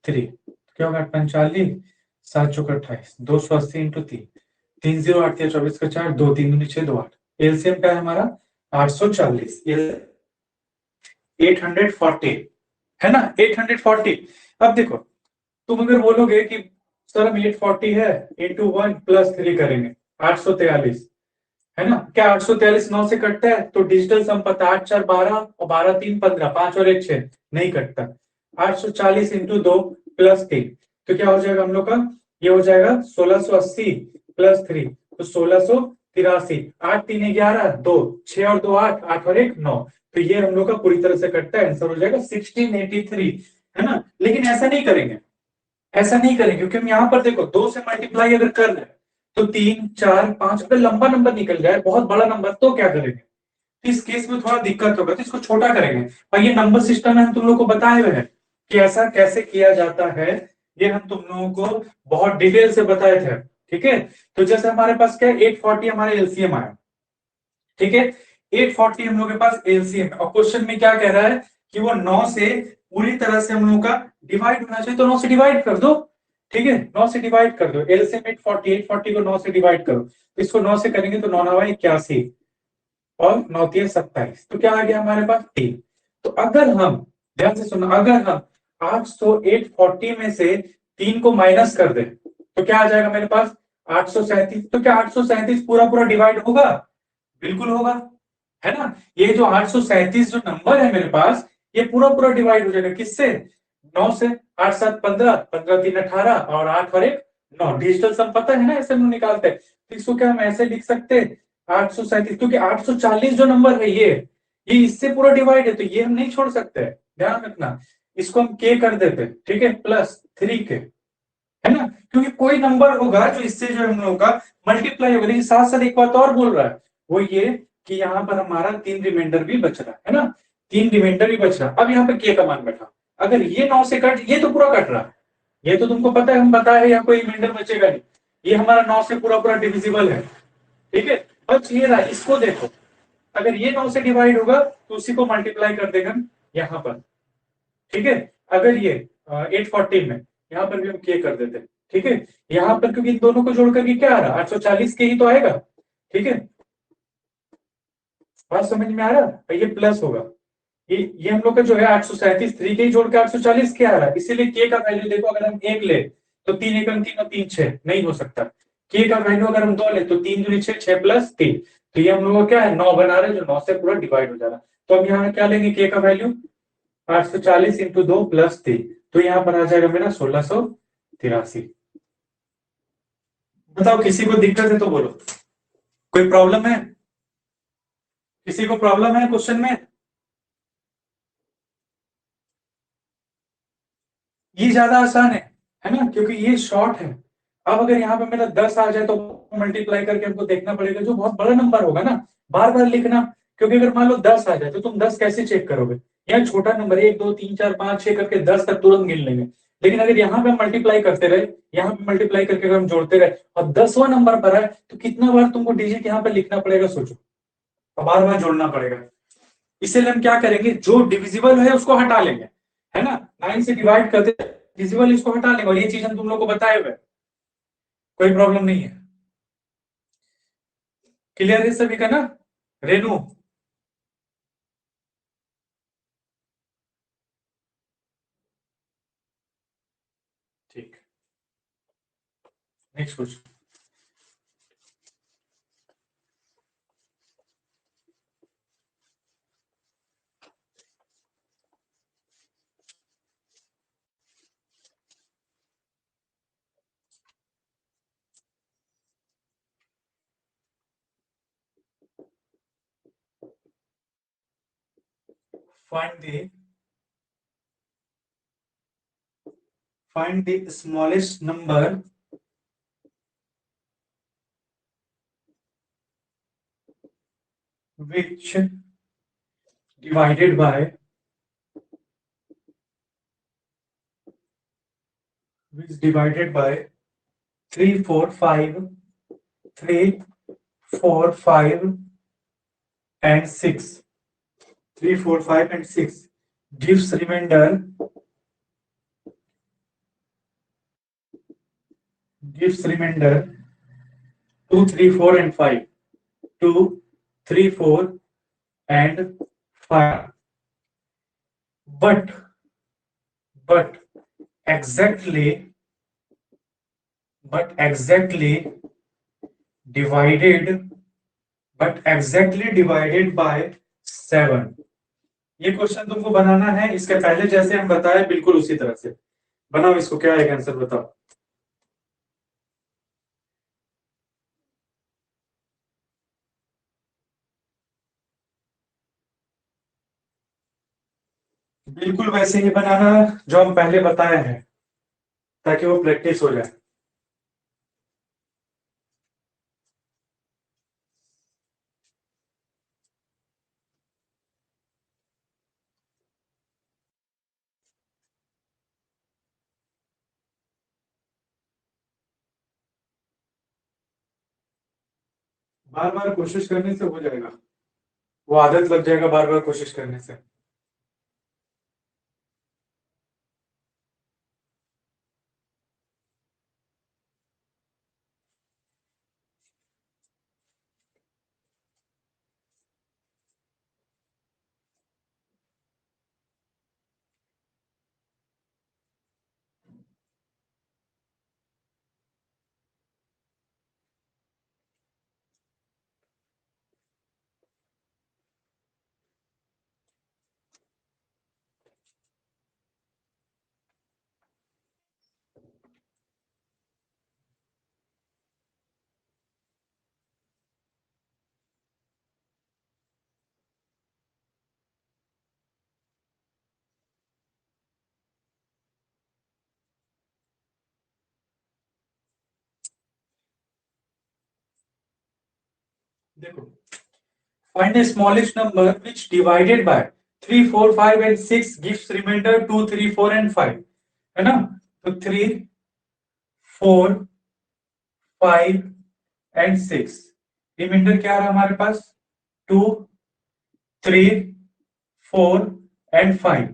3, क्या होगा 45, 7 चौक 28, 280 इंटू 3, 3 0 8 24 का 4, 2 3 दूनी 6 2 8। एलसीएम क्या है हमारा 840, 840, है ना, 840। अब देखो तुम अगर बोलोगे कि सर हम 840 है इंटू 1 प्लस 3 करेंगे 843, है ना, क्या 843 9 से कटता है, तो डिजिटल सम पता 8 4 12 और 12 3 15, 5 और 1 6, नहीं कटता। 840 इंटू 2 प्लस 3, तो क्या हो जाएगा हम लोग का, ये हो जाएगा 1680 प्लस 3, तो 1683, 8 3 11 2 6 और 2 8, 8 और 1 9, तो ये हम लोग का पूरी तरह से कटता है, आंसर हो जाएगा 1683, है ना। लेकिन ऐसा नहीं करेंगे, ऐसा नहीं करेंगे, क्योंकि हम यहाँ पर देखो 2 से मल्टीप्लाई अगर कर रहे हैं तो 3 4 5, अगर लंबा नंबर निकल जाए बहुत बड़ा नंबर तो क्या करेंगे, तो इस केस में थोड़ा दिक्कत होगा, तो इसको छोटा करेंगे। और ये नंबर सिस्टम है हम तुम लोग को बताए हुए हैं कि ऐसा कैसे किया जाता है, ये हम तुम लोगों को बहुत डिटेल से बताए थे। ठीक है, तो जैसे हमारे पास क्या है 840 हमारे एलसीएम आया। ठीक है, 840 हम लोग के पास एलसीएम है, और क्वेश्चन में क्या कह रहा है कि वो 9 से पूरी तरह से हम लोग का डिवाइड होना चाहिए, तो 9 से डिवाइड कर दो। ठीक है, 9 से डिवाइड कर दो, एलसीएम 840, 840 को 9 से डिवाइड करो, तो इसको 9 से करेंगे तो 9 9 81 और 9 3 27, तो क्या आ गया हमारे पास 3। तो अगर हम ध्यान से सुनो, अगर हम 840 में से 3 को माइनस कर दें तो क्या आ जाएगा मेरे पास 837। तो क्या 837 पूरा पूरा डिवाइड होगा, बिल्कुल होगा, है ना। ये जो 837 जो नंबर है मेरे पास, ये पूरा पूरा डिवाइड हो जाएगा किससे, 9 से। 8 7 15, 15 3 18 और 8 और 1 9, डिजिटल सम पता है ना, ऐसे हम निकालते हैं। तो इसको क्या हम ऐसे लिख सकते हैं 837, क्योंकि 840 जो नंबर है ये इससे पूरा डिवाइड है, तो ये हम नहीं छोड़ सकते, ध्यान रखना। इसको हम के कर देते, ठीक है, प्लस 3 के, है ना, क्योंकि कोई नंबर होगा जो इससे जो हम लोगों का मल्टीप्लाई होगा। लेकिन साथ साथ एक बात और बोल रहा है, वो ये कि यहाँ पर हमारा 3 रिमाइंडर भी बच रहा है ना, 3 रिमाइंडर भी बच रहा है। अब यहाँ पे के का मान बैठा, अगर ये 9 से कट, ये तो पूरा कट रहा है, ये तो तुमको पता है, हम बताए यहाँ कोई रिमाइंडर बचेगा नहीं, ये हमारा 9 से पूरा पूरा डिविजिबल है। ठीक है, बच ये रहा, इसको देखो, अगर ये 9 से डिवाइड होगा तो उसी को मल्टीप्लाई कर देगा यहाँ पर। ठीक है, अगर ये 840 में यहाँ पर भी हम के कर देते, ठीक है, यहाँ पर क्योंकि इन दोनों को जोड़ करके क्या आ रहा 840 के ही तो आएगा। ठीक है, बात समझ में आ रहा है, ये प्लस होगा, ये हम लोग का जो है 837 3 के ही जोड़ के 840 के आ रहा है, इसीलिए के का वैल्यू देखो, अगर हम 1 ले तो 3 1 3 और 3 6 नहीं हो सकता। के का वैल्यू अगर हम 2 ले तो 3 दूनी 6 6 प्लस 3, तो ये हम लोग का क्या है 9 बना रहे हैं, जो 9 से पूरा डिवाइड हो जा रहा है। तो हम यहाँ क्या लेंगे के का वैल्यू 840 इंटू 2 प्लस 3, तो यहाँ पर आ जाएगा मेरा 1683। बताओ किसी को दिक्कत है तो बोलो, कोई प्रॉब्लम है, किसी को प्रॉब्लम है क्वेश्चन में? ये ज्यादा आसान है ना, क्योंकि ये शॉर्ट है, अब अगर यहाँ पे मेरा 10 आ जाए तो मल्टीप्लाई करके हमको देखना पड़ेगा, जो बहुत बड़ा नंबर होगा ना बार बार लिखना, क्योंकि अगर मान लो 10 आ जाए तो तुम 10 कैसे चेक करोगे? यहाँ छोटा नंबर 1 2 3 4 5 6 करके 10 तक तुरंत गिन लेंगे, लेकिन अगर यहाँ पे मल्टीप्लाई करते रहे, यहाँ पे मल्टीप्लाई करके अगर हम जोड़ते रहे और 10वां नंबर पर आए तो कितना बार तुमको डिजिट यहाँ पे लिखना पड़ेगा, सोचो, और बार बार जोड़ना पड़ेगा। इसीलिए हम क्या करेंगे, जो डिविजिबल है उसको हटा लेंगे, है ना, 9 से डिवाइड करते डिविजिबल इसको हटा लेंगे, और ये चीज हम तुम लोग को बताए हुए, कोई प्रॉब्लम नहीं है। क्लियर है सभी का ना? रेनू, ठीक, next question. find the smallest number which divided by 3 4 5 3 4 5 and 6, 3 4 5 and 6 gives remainder 2 3 4 and 5, 2 3 4 and 5, but exactly divided by 7। ये क्वेश्चन तुमको बनाना है, इसके पहले जैसे हम बताए बिल्कुल उसी तरह से बनाओ इसको। क्या है आंसर बताओ? बिल्कुल वैसे ही बनाना जो हम पहले बताए हैं, ताकि वो प्रैक्टिस हो जाए। बार बार कोशिश करने से हो जाएगा, वो आदत लग जाएगा बार बार कोशिश करने से। देखो, find the smallest number which divided by 3 4 5 and 6 gives remainder 2 3 4 and 5, है ना? तो 3 4 5 एंड 6, रिमाइंडर क्या रहा हमारे पास? 2 3 4 एंड 5।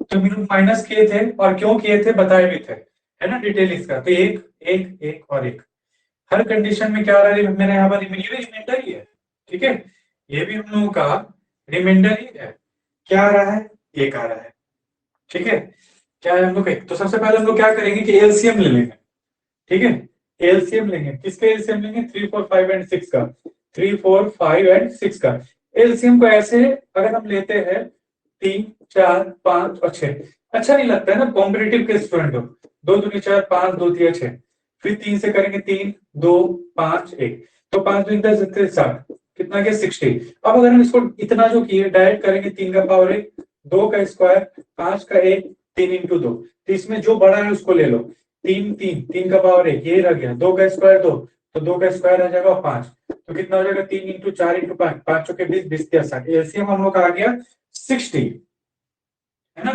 तो माइनस किए थे, और क्यों किए थे बताए भी थे, है ना, डिटेल इसका। तो एक एक एक और एक, हर कंडीशन में क्या आ रहा है मेरे यहाँ पर? रिमाइंडर ही है, ठीक है, ये भी हम लोगों का रिमाइंडर ही है। क्या आ रहा है? एक आ रहा है, ठीक है। क्या है हम लोग? तो सबसे पहले हम लोग क्या करेंगे कि एलसीएम ले लेंगे, ठीक है। एलसीएम लेंगे, किसके एलसीएम लेंगे? 3 4 5 एंड 6 का, 3 4 5 एंड 6 का एलसीएम को ऐसे अगर हम लेते हैं 3 4 5 और 6, अच्छा नहीं लगता है ना कॉम्पिटिटिव के स्टूडेंट हो। 2 दूनी 4 5 2 3 6, फिर 3 से करेंगे 3 2 5 1, तो 5 दूनी 10 60, कितना गया? 60। अब अगर हम इसको इतना जो किए डायरेक्ट करेंगे, 3 का पावर 1 2 का स्क्वायर 5 का 1 3 इंटू 2, तो इसमें जो बड़ा है उसको ले लो। तीन तीन तीन का पावर एक, ये रह गया, 2 का स्क्वायर 2, तो 2 का स्क्वायर आ जाएगा 5, तो कितना हो जाएगा 3 इंटू 4 इंटू 5, 5 के 20, 20 के 60, एलसीएम हम लोग का आ गया 60, है ना।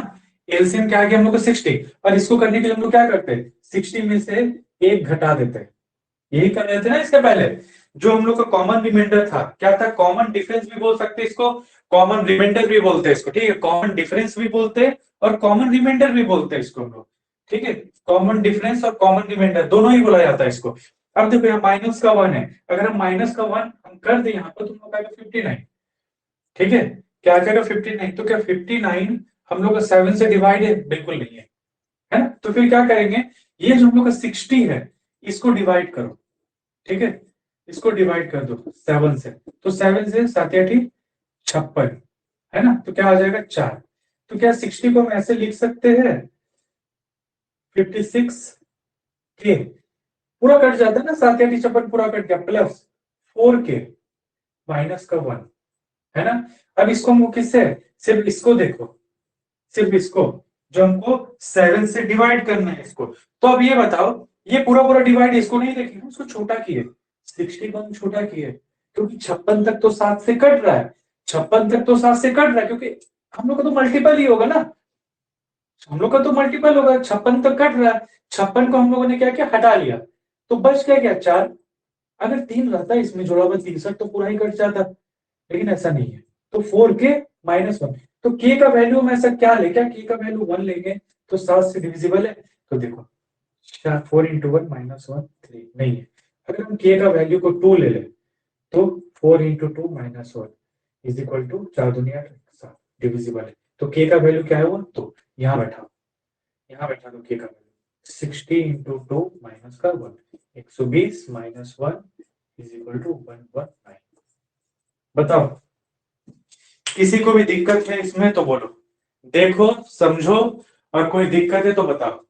एलसीएम क्या आ गया हम लोग को 60, और इसको करने के लिए हम लोग क्या करते हैं, 60 में से एक घटा देते हैं, यही कर रहे थे ना इसके पहले। जो हम लोग का कॉमन रिमाइंडर था, क्या था, कॉमन डिफरेंस भी बोल सकते हैं इसको, कॉमन रिमाइंडर भी बोलते हैं इसको, ठीक है, कॉमन डिफरेंस भी बोलते हैं और कॉमन रिमाइंडर भी बोलते हैं इसको हम लोग, ठीक है, कॉमन डिफरेंस और कॉमन रिमाइंडर दोनों ही बोला जाता है इसको। अब देखो यहाँ माइनस का 1 है, अगर हम माइनस का 1 हम कर दे यहाँ पर, तो हम लोग आएगा 59, ठीक है, क्या आ जाएगा 59, तो क्या 59 हम लोग का 7 से डिवाइड है, बिल्कुल नहीं है ना, तो फिर क्या करेंगे, ये जो हम लोग का 60 है इसको डिवाइड करो, ठीक है, इसको डिवाइड कर दो 7 से, तो 7 से 7 8 56, है ना, तो क्या आ जाएगा 4, तो क्या 60 को हम ऐसे लिख सकते हैं 56 के, पूरा कट जाता है ना, 7 8 56 पूरा कट गया, प्लस 4 के माइनस का 1, है ना। अब इसको हम किससे, सिर्फ इसको देखो, सिर्फ इसको, जो हमको 7 से डिवाइड करना है इसको, तो अब ये बताओ, ये पूरा पूरा डिवाइड इसको नहीं देखेंगे, उसको छोटा किए, 60 को हम छोटा किए, क्योंकि 56 तक तो 7 से कट रहा है, 56 तक तो 7 से कट रहा है, क्योंकि हम लोग का तो मल्टीपल ही होगा ना, हम लोग का तो मल्टीपल होगा, 56 तक कट रहा है, 56 को हम लोगों ने क्या किया, हटा लिया, तो बच क्या क्या 4, अगर 3 रहता इसमें जोड़ा हुआ 63 तो पूरा ही कट जाता, लेकिन ऐसा नहीं है, तो 4 के माइनस 1, तो के का वैल्यू हम ऐसा क्या ले, क्या के का वैल्यू 1 लेंगे तो 7 से डिविजिबल है, तो देखो 4 इंटू 1 माइनस 1 3 नहीं है, अगर हम के का वैल्यू को 2 ले लें तो 4 into 2 minus 1 is equal to 4 दुनिया 7 डिविजिबल है, तो के का वैल्यू क्या है वो, तो यहाँ बैठा दो के का वैल्यू 60 इंटू 2 माइनस का 1, 120 माइनस 1 इज इक्वल टू 119, बताओ किसी को भी दिक्कत है इसमें तो बोलो, देखो समझो, और कोई दिक्कत है तो बताओ।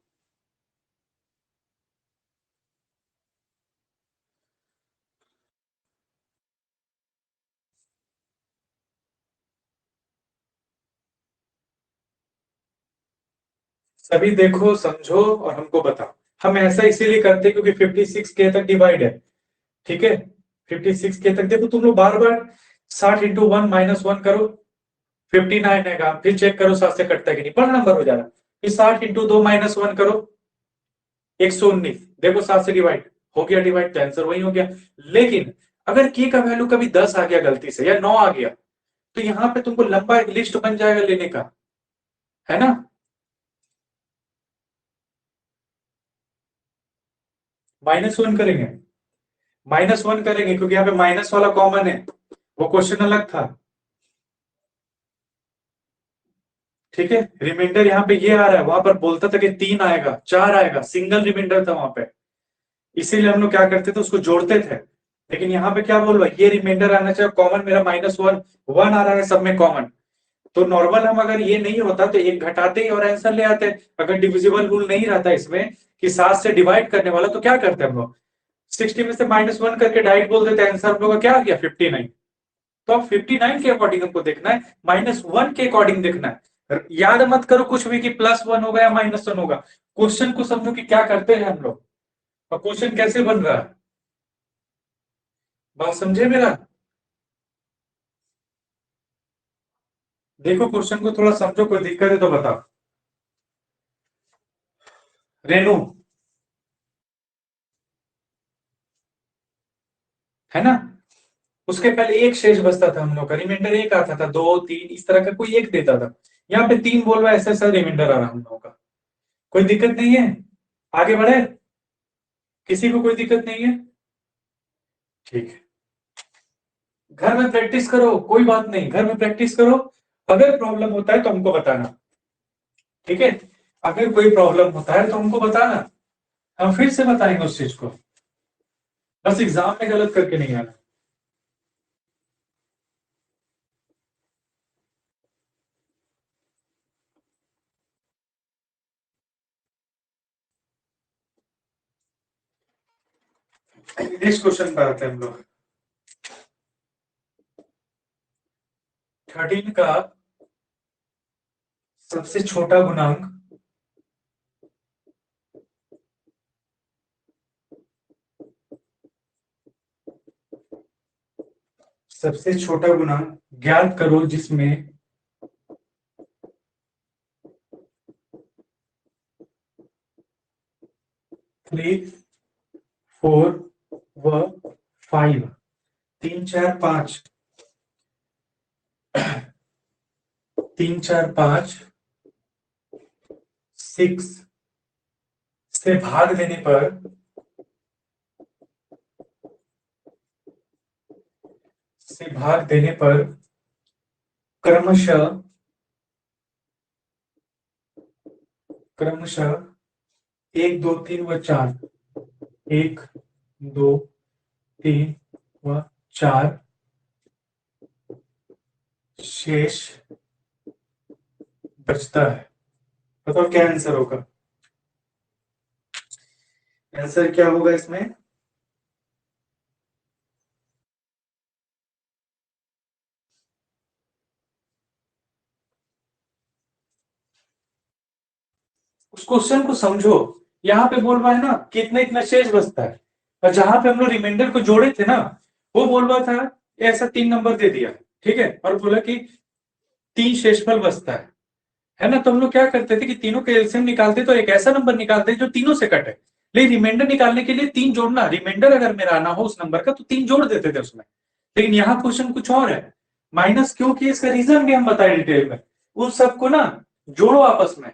सभी देखो समझो और हमको बताओ, हम ऐसा इसीलिए करते हैं क्योंकि 56 के तक डिवाइड है, ठीक है, 56 के तक देखो, तुम लोग बार बार 60 इंटू 1 माइनस 1 करो, 59 है, फिर चेक करो 7 से कटता है कि नहीं, बड़ा नंबर हो जा रहा है, फिर 60 इंटू 2 माइनस 1 करो 119, देखो 7 से डिवाइड हो गया, डिवाइड तो आंसर वही हो गया। लेकिन अगर के का वैल्यू कभी 10 आ गया गलती से या 9 आ गया, तो यहाँ पे तुमको लंबा एक लिस्ट बन जाएगा लेने का, है ना, -1 करेंगे, -1 करेंगे क्योंकि यहाँ पे माइनस वाला कॉमन है, वो क्वेश्चन अलग था, ठीक है, रिमाइंडर यहाँ पे ये आ रहा है, वहां पर बोलता था कि 3 आएगा 4 आएगा, सिंगल रिमाइंडर था वहां पे, इसीलिए हम लोग क्या करते थे, उसको जोड़ते थे, लेकिन यहाँ पे क्या बोल रहा है, ये रिमाइंडर आना चाहिए कॉमन, मेरा -1 1 आ रहा है सब में कॉमन, तो नॉर्मल हम अगर ये नहीं होता तो एक घटाते ही और आंसर ले आते, अगर डिविजिबल रूल नहीं रहता इसमें कि 7 से डिवाइड करने वाला, तो क्या करते हम लोग 60 में से -1 करके डायरेक्ट बोल देते, आंसर हम लोग का क्या आ गया 59, तो अब 59 के अकॉर्डिंग हमको देखना है, -1 के अकॉर्डिंग देखना है, याद मत करो कुछ भी कि +1 होगा या -1 होगा, क्वेश्चन को समझो कि क्या करते हैं हम लोग और क्वेश्चन कैसे बन रहा है, बात समझे मेरा, देखो क्वेश्चन को थोड़ा समझो, कोई दिक्कत है तो बताओ। रेनू, है ना, उसके पहले एक शेष बचता था हम लोग का, रिमाइंडर एक आता था, 2 3 इस तरह का कोई एक देता था, यहाँ पे 3 बोल रहा है, ऐसा ऐसा रिमाइंडर आ रहा हम लोगों का, कोई दिक्कत नहीं है, आगे बढ़े, किसी को कोई दिक्कत नहीं है, ठीक है, घर में प्रैक्टिस करो, कोई बात नहीं, घर में प्रैक्टिस करो, अगर प्रॉब्लम होता है तो हमको बताना, ठीक है, अगर कोई प्रॉब्लम होता है तो हमको बताना, हम फिर से बताएंगे उस चीज को, बस एग्जाम में गलत करके नहीं आना। नेक्स्ट क्वेश्चन पर आते हैं हम लोग, 13 का सबसे छोटा गुणांक सबसे छोटा गुणांक ज्ञात करो जिसमें 3, 4 व 5, 3, 4, 5, 3, 4, 5, 6 से भाग देने पर क्रमशः 1, 2, 3 व 4, 1, 2, 3 व 4 शेष बचता है। बताओ क्या आंसर होगा? आंसर क्या होगा इसमें? उस क्वेश्चन को समझो। यहाँ पे बोल रहा है ना कितना इतना शेष बचता है, और जहां पे हम लोग रिमाइंडर को जोड़े थे ना, वो बोल रहा था ऐसा 3 नंबर दे दिया, ठीक है, और बोला कि 3 शेषफल बचता है ना। तो हम लोग क्या करते थे कि तीनों के एलसीएम निकालते तो एक ऐसा नंबर निकालते जो तीनों से कटे, लेकिन रिमाइंडर निकालने के लिए 3 जोड़ना, रिमाइंडर अगर मेरा आना हो उस नंबर का तो 3 जोड़ देते थे उसमें। लेकिन यहाँ क्वेश्चन कुछ और है, माइनस क्यों किया इसका रीजन भी हम बताए डिटेल में। उस सबको ना जोड़ो आपस में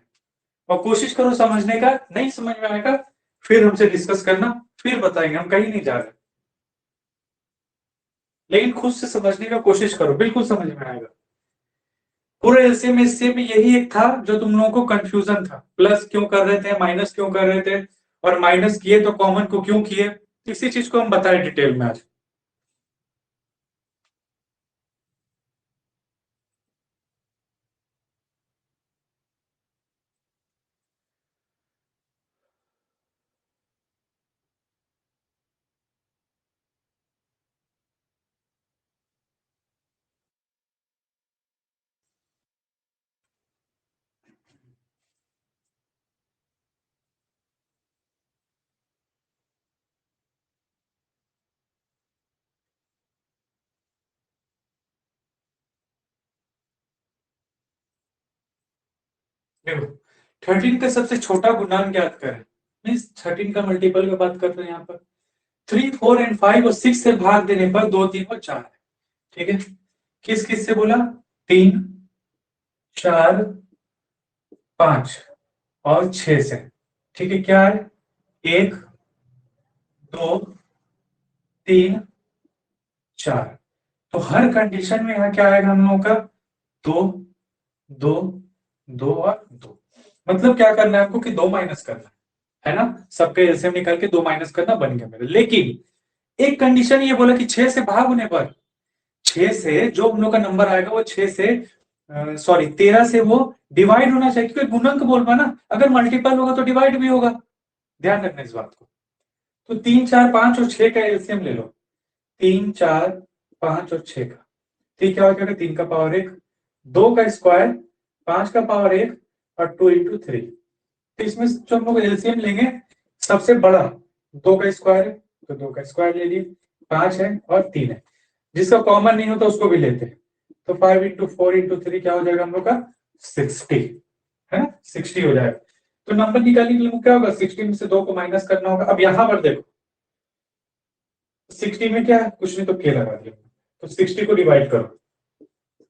और कोशिश करो समझने का, नहीं समझ में आएगा फिर हमसे डिस्कस करना, फिर बताएंगे, हम कहीं नहीं जा रहे, लेकिन खुद से समझने का कोशिश करो, बिल्कुल समझ में आएगा। पूरे एलसीएम एचसीएम में यही एक था जो तुम लोगों को कंफ्यूजन था, प्लस क्यों कर रहे थे, माइनस क्यों कर रहे थे, और माइनस किए तो कॉमन को क्यों किए, इसी चीज को हम बताए डिटेल में आज। देखो 13 का सबसे छोटा गुणांक ज्ञात करें, मीन्स 13 का मल्टीपल की बात कर रहे हैं यहाँ पर। 3, 4 एंड 5 और 6 से भाग देने पर 2, 3 और 4 है, ठीक है। किस किस से बोला? 3, 4, 5 और 6 से, ठीक है। क्या है? 1, 2, 3, 4। तो हर कंडीशन में यहाँ क्या आएगा हम लोगों का? 2, 2, 2 और 2। मतलब क्या करना है आपको कि 2 माइनस करना है ना, सबके एलसीएम निकाल के 2 माइनस करना, बन गया मेरा। लेकिन एक कंडीशन ये बोला कि 6 से भाग होने पर, 6 से जो हम लोग का नंबर आएगा वो 6 से सॉरी 13 से वो डिवाइड होना चाहिए, क्योंकि गुणक बोल पा ना, अगर मल्टीपल होगा तो डिवाइड भी होगा, ध्यान रखना इस बात को। तो 3, 4, 5 और 6 का एलसीएम ले लो, 3, 4, 5 और 6 का, ठीक क्या हो जाएगा? 3 का पावर 1, 2 का स्क्वायर, 5 का पावर 1 और 2 इंटू 3। तो इसमें जो हम लोग एलसीएम लेंगे सबसे बड़ा 2 का स्क्वायर है तो 2 का स्क्वायर ले लिए, 5 है और 3 है, जिसका कॉमन नहीं होता उसको भी लेते हैं। तो 5 इंटू 4 इंटू 3 क्या हो जाएगा हम लोग का? 60, है ना, 60 हो जाएगा। तो नंबर निकालने के लिए क्या होगा? 60 में से 2 को माइनस करना होगा। अब यहां पर देखो 60 में क्या है, कुछ नहीं तो के लगा दिया, तो 60 को डिवाइड करो,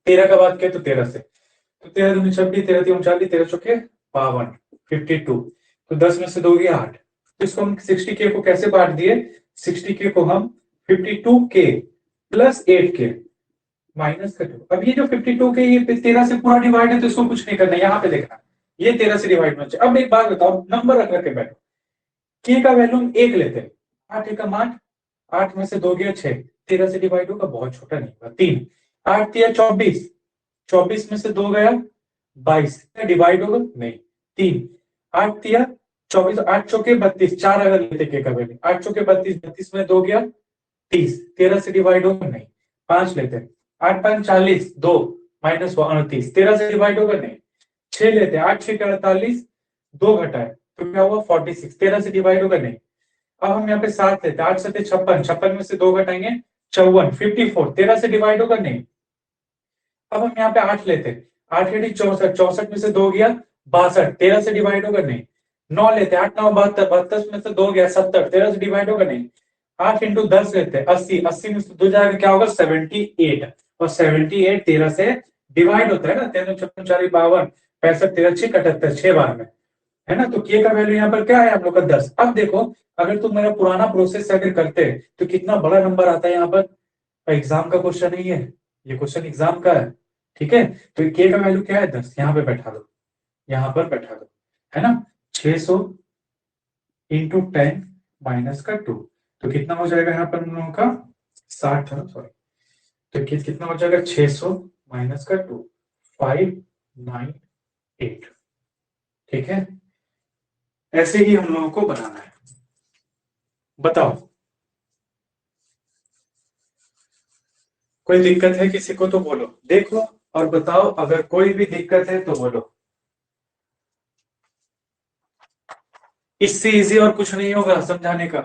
13 का बात किया तो 13 से, तो 13 दूनी 26, 13 तीन 39, 13 चौके 52, 52। तो 10 में से 2 गया 8। तो इसको हम 60 के को कैसे बांट दिए? 60 के को हम 52 के प्लस 8 के माइनस का 2। अब ये जो 52 के ये 13 से पूरा डिवाइड है तो इसको कुछ नहीं करना, यहाँ पे देखना ये 13 से डिवाइड होना चाहिए। अब एक बात बताओ, नंबर रख के बैठो, के का वैल्यू हम 1 लेते हैं, 8 एकम 8, 8 में से 2 गया 6, 13 से डिवाइड होगा, बहुत छोटा नहीं होगा। 3, 8 दिया 24, 24 में से 2 गया 22, डिवाइड होगा नहीं। 3, 8 दिया 24, 8 चौके 32, 4 अगर लेते के का वैल्यू, 8 चौके 32, 32 में 2 गया 30, 13 से डिवाइड होगा नहीं। 5 लेते हैं, 8 5 40, 2 माइनस 29, 13 से डिवाइड होगा नहीं। 6 लेते हैं, 8 6 48, 2 घटाए तो क्या हुआ 46, 13 से डिवाइड होगा नहीं। अब हम यहाँ पे 7 लेते हैं, 8 7 56, 56 में से 2 घटाएंगे 54, 54 13 से डिवाइड होगा नहीं। अब हम यहाँ पे 8 लेते हैं, 8 8 64, 64 में से 2 गया 62, 13 से डिवाइड होगा नहीं। 9 लेते हैं, 8 9 72, 72 में से 2 गया 70, 13 से डिवाइड होगा नहीं। 8 इंटू 10 लेते हैं 80, 80 में से 2 जाएगा क्या होगा 78, और 78 13 से डिवाइड होता है ना, 13 56 4 52, 65 13 6 78, 6 बार में, है ना। तो के का वैल्यू यहाँ पर क्या है हम लोग का 10। अब देखो, अगर तुम मेरा पुराना प्रोसेस से अगर करते तो कितना बड़ा नंबर आता है यहाँ पर। एग्जाम का क्वेश्चन नहीं है, ये क्वेश्चन एग्जाम का है, ठीक है। तो के का वैल्यू क्या है 10, यहाँ पे बैठा दो, यहाँ पर बैठा दो, है ना। 600 इंटू 10 माइनस का 2, तो कितना हो जाएगा यहाँ पर हम लोगों का 60 था, सॉरी। तो कितना हो जाएगा 600 माइनस का 2, 598, ठीक है। ऐसे ही हम लोगों को बनाना है। बताओ, कोई दिक्कत है किसी को तो बोलो, देखो और बताओ, अगर कोई भी दिक्कत है तो बोलो। इससे इजी और कुछ नहीं होगा समझाने का।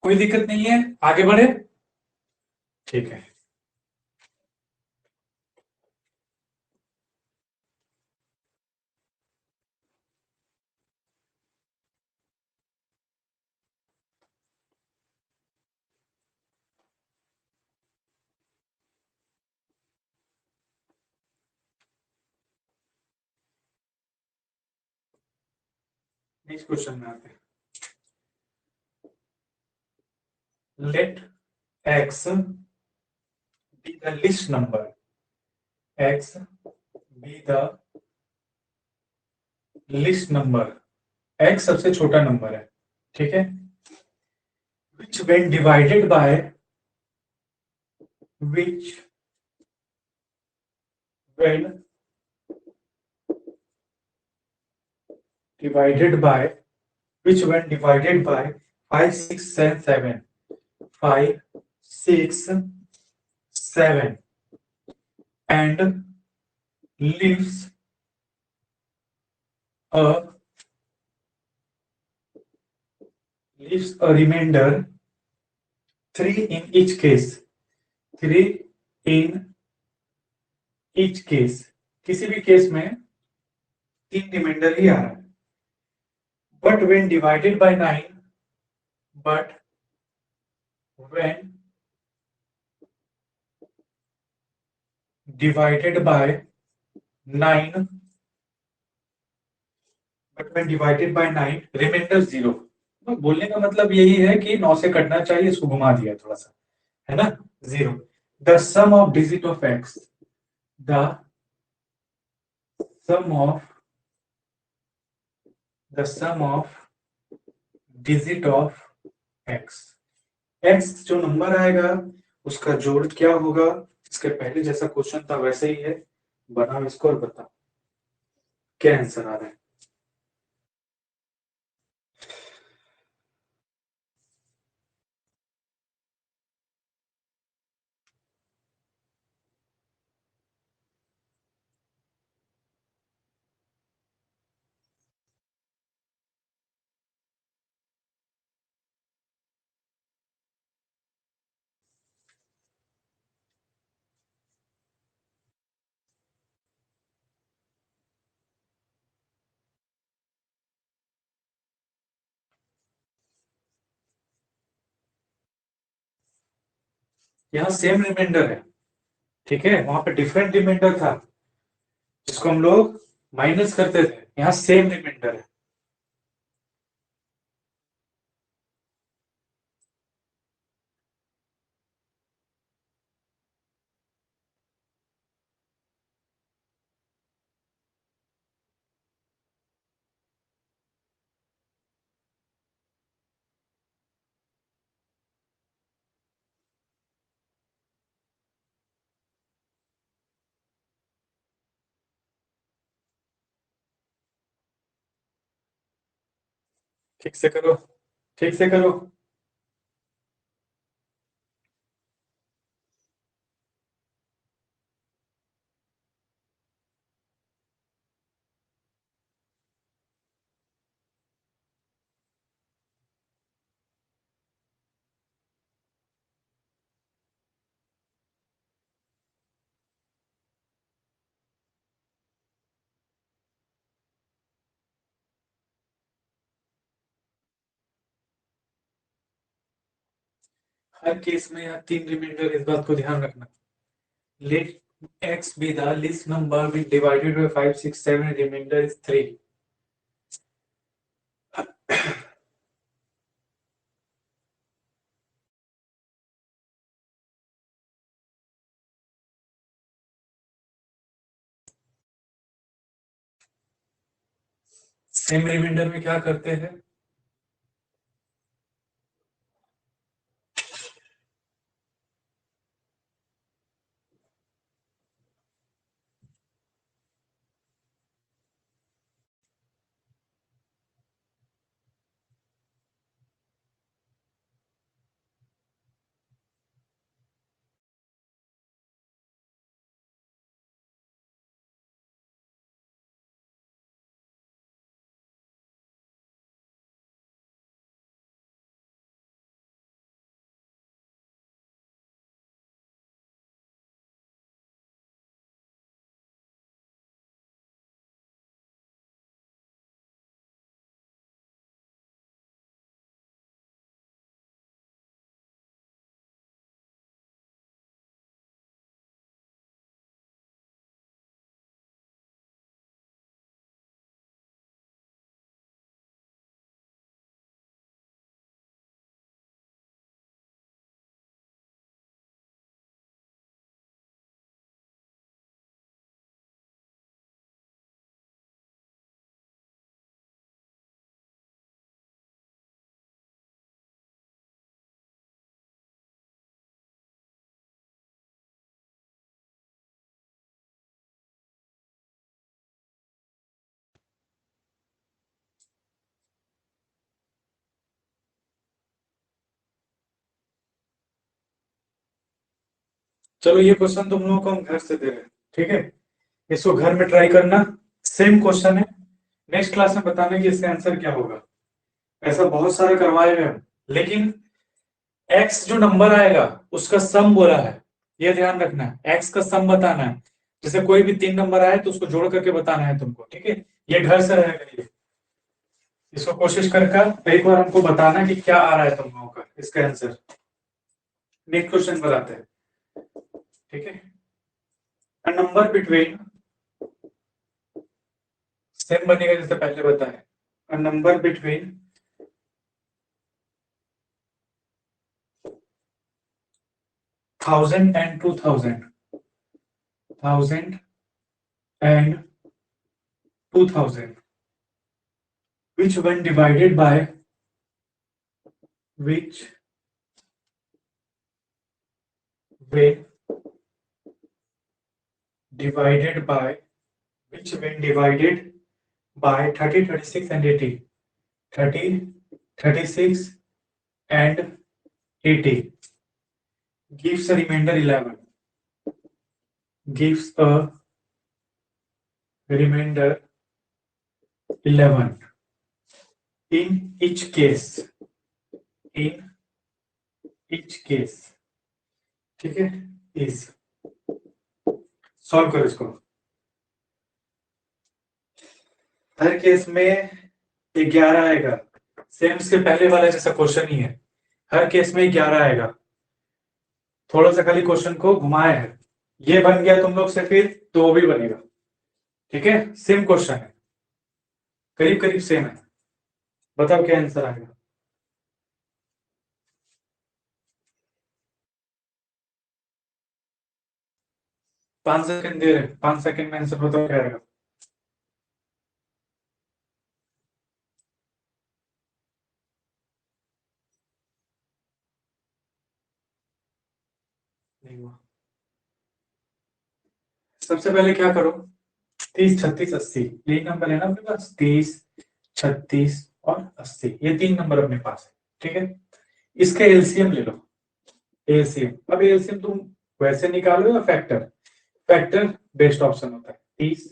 कोई दिक्कत नहीं है, आगे बढ़े, ठीक है। नेक्स्ट क्वेश्चन में आते हैं। Let x be the least number, x be the least number, x सबसे छोटा नंबर है, ठीक है। Which when divided by, which when divided by, which when divided by 5 6 7 7, 5 6 7, and leaves a remainder 3 in each case, 3 in each case, किसी भी case में 3 reminder ही आ रहा है। But when divided by 9, but when divided by 9, but when divided by 9 remainder 0। तो बोलने का मतलब यही है कि 9 से कटना चाहिए, इसको घुमा दिया थोड़ा सा, है ना। 0, the sum of digit of x, the sum of the sum of digit of x, x जो नंबर आएगा उसका जोड़ क्या होगा। इसके पहले जैसा क्वेश्चन था वैसे ही है, बनाओ इसको और बताओ क्या आंसर आ रहा है। यहाँ सेम रिमाइंडर है, ठीक है, वहां पे डिफरेंट रिमाइंडर था जिसको हम लोग माइनस करते थे, यहाँ सेम रिमाइंडर है। ठीक से करो, ठीक से करो। हर केस में यहाँ 3 रिमाइंडर, इस बात को ध्यान रखना। लेट x be the least number be divided by 5 6 7, remainder is 3. Same reminder में क्या करते हैं? चलो ये क्वेश्चन तुम लोगों को हम घर से दे रहे हैं, ठीक है? इसको घर में ट्राई करना। सेम क्वेश्चन है, नेक्स्ट क्लास में बताना कि इसका आंसर क्या होगा। ऐसा बहुत सारे करवाए हुए हैं, लेकिन x जो नंबर आएगा उसका सम बोला है, ये ध्यान रखना है। x का सम बताना है। जैसे कोई भी 3 नंबर आए तो उसको जोड़ करके बताना है तुमको, ठीक है? ये घर से रहेगा। ये इसको कोशिश करके एक बार हमको बताना कि क्या आ रहा है तुम लोगों का इसका आंसर। नेक्स्ट क्वेश्चन बताते हैं, ठीक है? A number between, सेम बनेगा जैसे पहले बताया। A number between 1000 and 2000, 1000 and 2000, which when divided by, which when divided by, which when divided by 30 36 and 80, 30 36 and 80 gives a remainder 11, gives a remainder 11 in each case, in each case, ठीक है? Is solve करो इसको। हर case में 11 आएगा, same इसके पहले वाला जैसा क्वेश्चन ही है। हर केस में 11 आएगा, थोड़ा सा खाली क्वेश्चन को घुमाया है। ये बन गया तुम लोग से, फिर तो भी बनेगा, ठीक है? सेम क्वेश्चन है, करीब करीब सेम है। बताओ क्या आंसर आएगा? 5 सेकंड दे रहे, 5 सेकंड में आंसर बताओ क्या आएगा? नहीं हुआ। सबसे पहले क्या करो, 30 36 80, यही नंबर है ना अपने पास। 30 36 और 80, ये 3 नंबर अपने पास है, ठीक है? इसके एलसीएम ले लो। एलसीएम, अब एलसीएम तुम वैसे निकालो या फैक्टर? फैक्टर बेस्ट ऑप्शन होता है। 30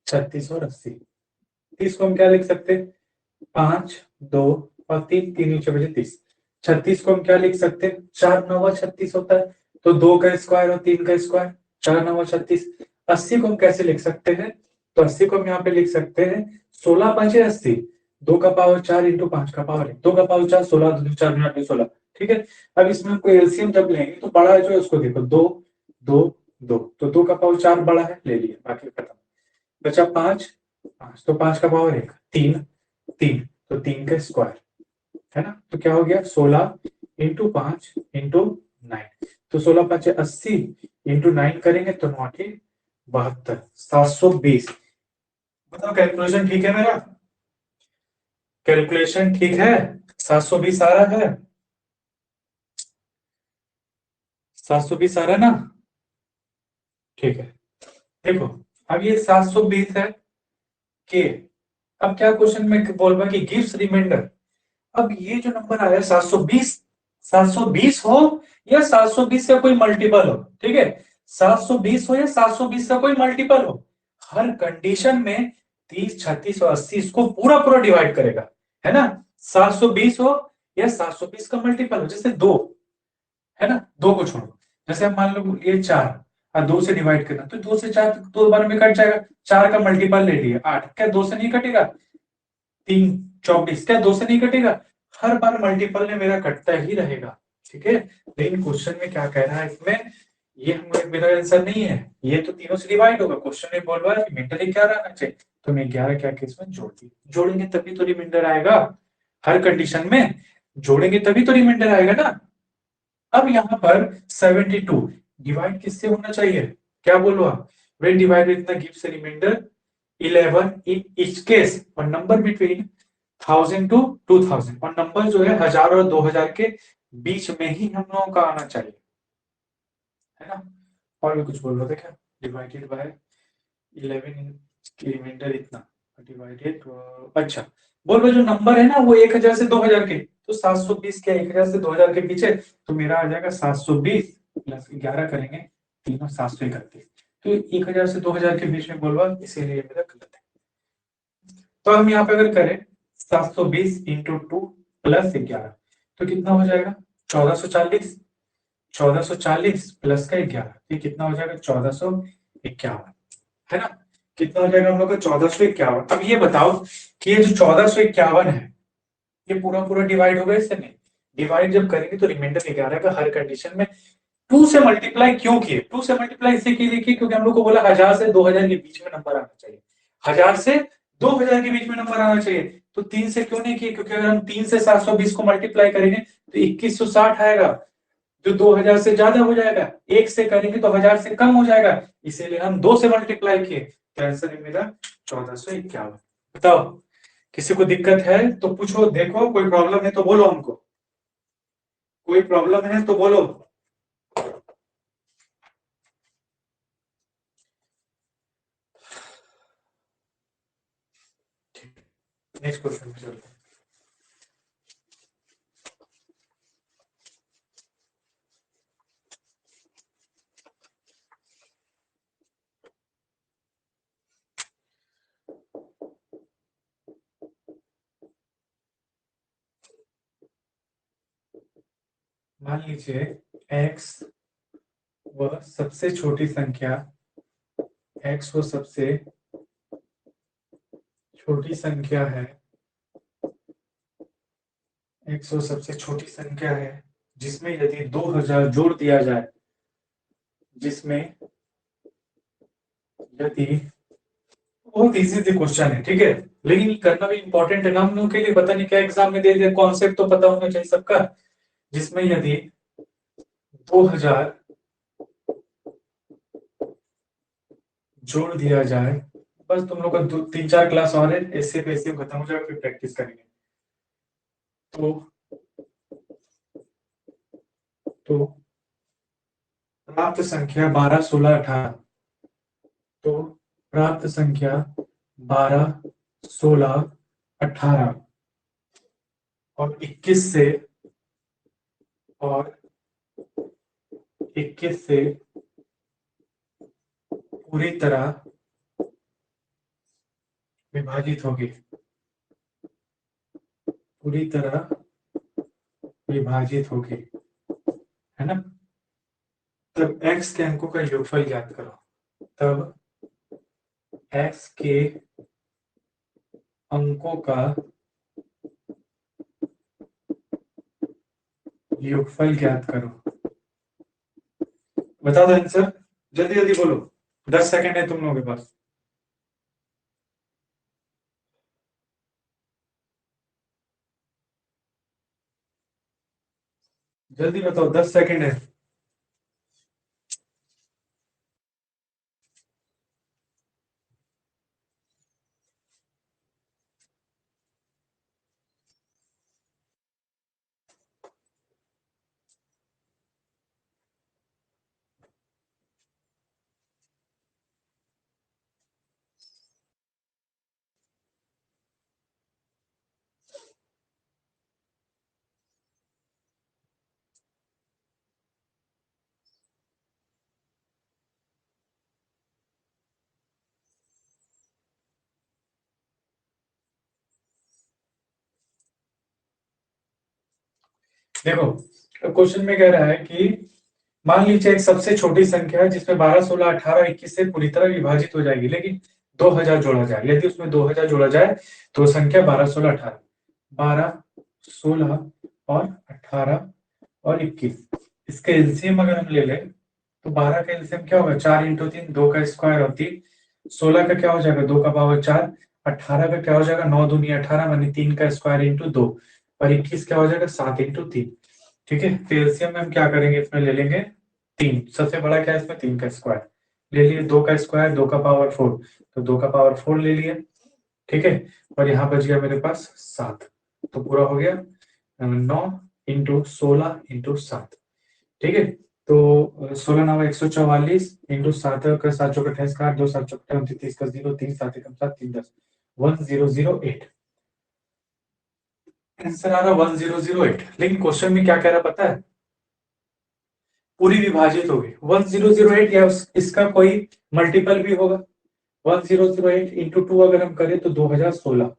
36 और 80। 30 को हम क्या लिख सकते हैं? 5 2 और 3, 3 नीचे बचे 30। 36 को हम क्या लिख सकते हैं? 4 9 36 होता है, तो 2 का स्क्वायर और 3 का स्क्वायर, 4 9 36। 80 को हम कैसे लिख सकते हैं? तो 80 को हम यहाँ पे लिख सकते हैं 16 5 80। 2 का पावर 4 इंटू 5 का पावर 1, 2 का पावर 4, 16, 2 4 मिनट 16। ठीक है, अब इसमें कोई एलसीएम जब लेंगे तो बड़ा है जो है उसको देखो, 2 2 2, तो 2 का पावर 4 बड़ा है, ले लिया, बाकी खत्म। बचा 5 5, तो 5 का पावर 1 3 3, तो 3 का स्क्वायर, है ना, तो क्या हो गया 16 इंटू 5 इंटू 9, तो 16 5 80 इंटू 9 करेंगे तो 9 72, 720। बताओ कैलकुलेशन ठीक है मेरा? कैलकुलेशन ठीक है? 720 आ रहा है? 720 आ रहा है ना? ठीक है, देखो, अब ये 720 है के, अब क्या क्वेश्चन में बोल रहा कि गिव्स रिमाइंडर। अब ये जो नंबर आया 720, 720 हो या 720 का कोई मल्टीपल हो, ठीक है, 720 हो या 720 का कोई मल्टीपल हो, हर कंडीशन में 30 36 और 80 इसको पूरा पूरा डिवाइड करेगा, है ना। 720 हो या 720 का मल्टीपल हो, जैसे 2, है ना, 2 को छोड़ो, जैसे हम मान लो ये 4 और 2 से डिवाइड करना, तो 2 से 4 दो बार में कट जाएगा, 4 का मल्टीपल ले लिया 8, क्या 2 से नहीं कटेगा, 3 24, क्या 2 से नहीं कटेगा, हर बार मल्टीपल में मेरा कटता ही रहेगा, ठीक है। लेकिन क्वेश्चन में क्या कह रहा है इसमें, ये हमारे मेरा आंसर नहीं है, ये तो तीनों से डिवाइड होगा, क्वेश्चन में बोल रहा है रिमाइंडर 11 आना चाहिए, तो मैं 11 क्या के इसमें जोड़ दी, जोड़ेंगे तभी तो रिमाइंडर आएगा, हर कंडीशन में जोड़ेंगे तभी तो रिमाइंडर आएगा ना। अब यहाँ पर 72 डिवाइड किससे होना चाहिए, क्या बोलो आप, when divide with the gives remainder 11 in each case, और नंबर बिटवीन 1000 to 2000, और नंबर जो है 1000 और 2000 के बीच में ही हम लोगों का आना चाहिए, है ना। और भी कुछ बोल रहे थे क्या, डिवाइडेड बाय 11 की रिमाइंडर इतना डिवाइडेड, अच्छा, बोल रहे जो नंबर है ना वो 1000 से 2000 के, तो 720 क्या 1000 से 2000 के पीछे, तो मेरा आ जाएगा 720 प्लस 11 करेंगे, तीनों 731, तो 1000 से 2000 के बीच में बोल रहा, इसीलिए मेरा गलत है। तो हम यहाँ पे अगर करें 720 इंटू 2 प्लस 11, तो कितना हो जाएगा 1440, 1440 प्लस का 11, ये कितना हो जाएगा 1451, है ना, कितना हो जाएगा हम लोग का 1451। अब ये बताओ कि ये जो 1451 है ये पूरा पूरा डिवाइड होगा इससे, नहीं, डिवाइड जब करेंगे तो रिमाइंडर 11 का हर कंडीशन में 2 से मल्टीप्लाई क्यों किए, 2 से मल्टीप्लाई इससे किए देखिए, क्योंकि हम लोग को बोला 1000 से 2000 के बीच में नंबर आना चाहिए, 1000 से 2000 के बीच में नंबर आना चाहिए, तो 3 से क्यों नहीं किए, क्योंकि अगर हम 3 से 720 को मल्टीप्लाई करेंगे तो 2160 आएगा, जो 2000 से ज्यादा हो जाएगा, 1 से करेंगे तो 1000 से कम हो जाएगा, इसीलिए हम 2 से मल्टीप्लाई किए, तो आंसर है मेरा 1451। बताओ, किसी को दिक्कत है तो पूछो, देखो कोई प्रॉब्लम है तो बोलो हमको, कोई प्रॉब्लम है तो बोलो। नेक्स्ट क्वेश्चन पे चलते हैं। मान लीजिए x वह सबसे छोटी संख्या, x वो सबसे छोटी संख्या है, x वो सबसे छोटी संख्या है जिसमें यदि 2000 जोड़ दिया जाए, जिसमें यदि, बहुत इजी सी क्वेश्चन है, ठीक है, लेकिन ये करना भी इंपॉर्टेंट है ना हम लोगों के लिए, पता नहीं क्या एग्जाम में दे दिया, कॉन्सेप्ट तो पता होना चाहिए सबका, जिसमें यदि 2000 जोड़ दिया जाए, बस तुम लोग का 3 4 क्लास और है, ऐसे पे ऐसे खत्म हो जाएगा, फिर प्रैक्टिस करेंगे। तो तो प्राप्त संख्या 12 16 18, तो प्राप्त संख्या 12 16 18 और 21 से, और 21 से पूरी तरह विभाजित होगी, पूरी तरह विभाजित होगी, है ना। तब x के अंकों का योगफल ज्ञात करो, तब x के अंकों का योगफल ज्ञात करो। बता दो आंसर, जल्दी जल्दी बोलो, 10 सेकंड है तुम लोगों के पास। जल्दी बताओ, 10 सेकंड है। देखो, क्वेश्चन में कह रहा है कि मान लीजिए एक सबसे छोटी संख्या है जिसमें 12, 16, 18, 21 से पूरी तरह विभाजित हो जाएगी, लेकिन 2000 जोड़ा जाए। यदि उसमें 2000 जोड़ा जाए तो संख्या 12, 16, 18, 12, 16 और 18 और 21, इसके एलसीएम अगर हम ले लें तो 12 का एलसीएम क्या होगा, 4 × 3, 2 का स्क्वायर और 3। 16 का क्या हो जाएगा, 2 का पावर 4। 18 का क्या हो जाएगा, 9 दूनी 18 मानी 3 का स्क्वायर इंटू 2। और 21 क्या हो जाएगा, 7 × 3। ठीक है, तो एलसीएम में हम क्या करेंगे, इसमें ले लेंगे 3। सबसे बड़ा क्या है इसमें, 3 का स्क्वायर ले लिए, 2 का स्क्वायर, 2 का पावर 4, तो 2 का पावर 4 ले लिए। ठीक है, और यहाँ बच गया मेरे पास 7, तो पूरा हो गया 9 × 16 × 7। ठीक है, तो 16 9 144 इंटू 7 का 7 चौक 28 का 2 7 चौक 29 का 0 3 7 एकम 7 3 10 1008। आंसर आ रहा 1008। लेकिन क्वेश्चन में क्या कह रहा पता है, पूरी विभाजित होगी 1008 या इसका कोई मल्टीपल भी होगा। 1008 इंटू 2 अगर हम करें तो 2016,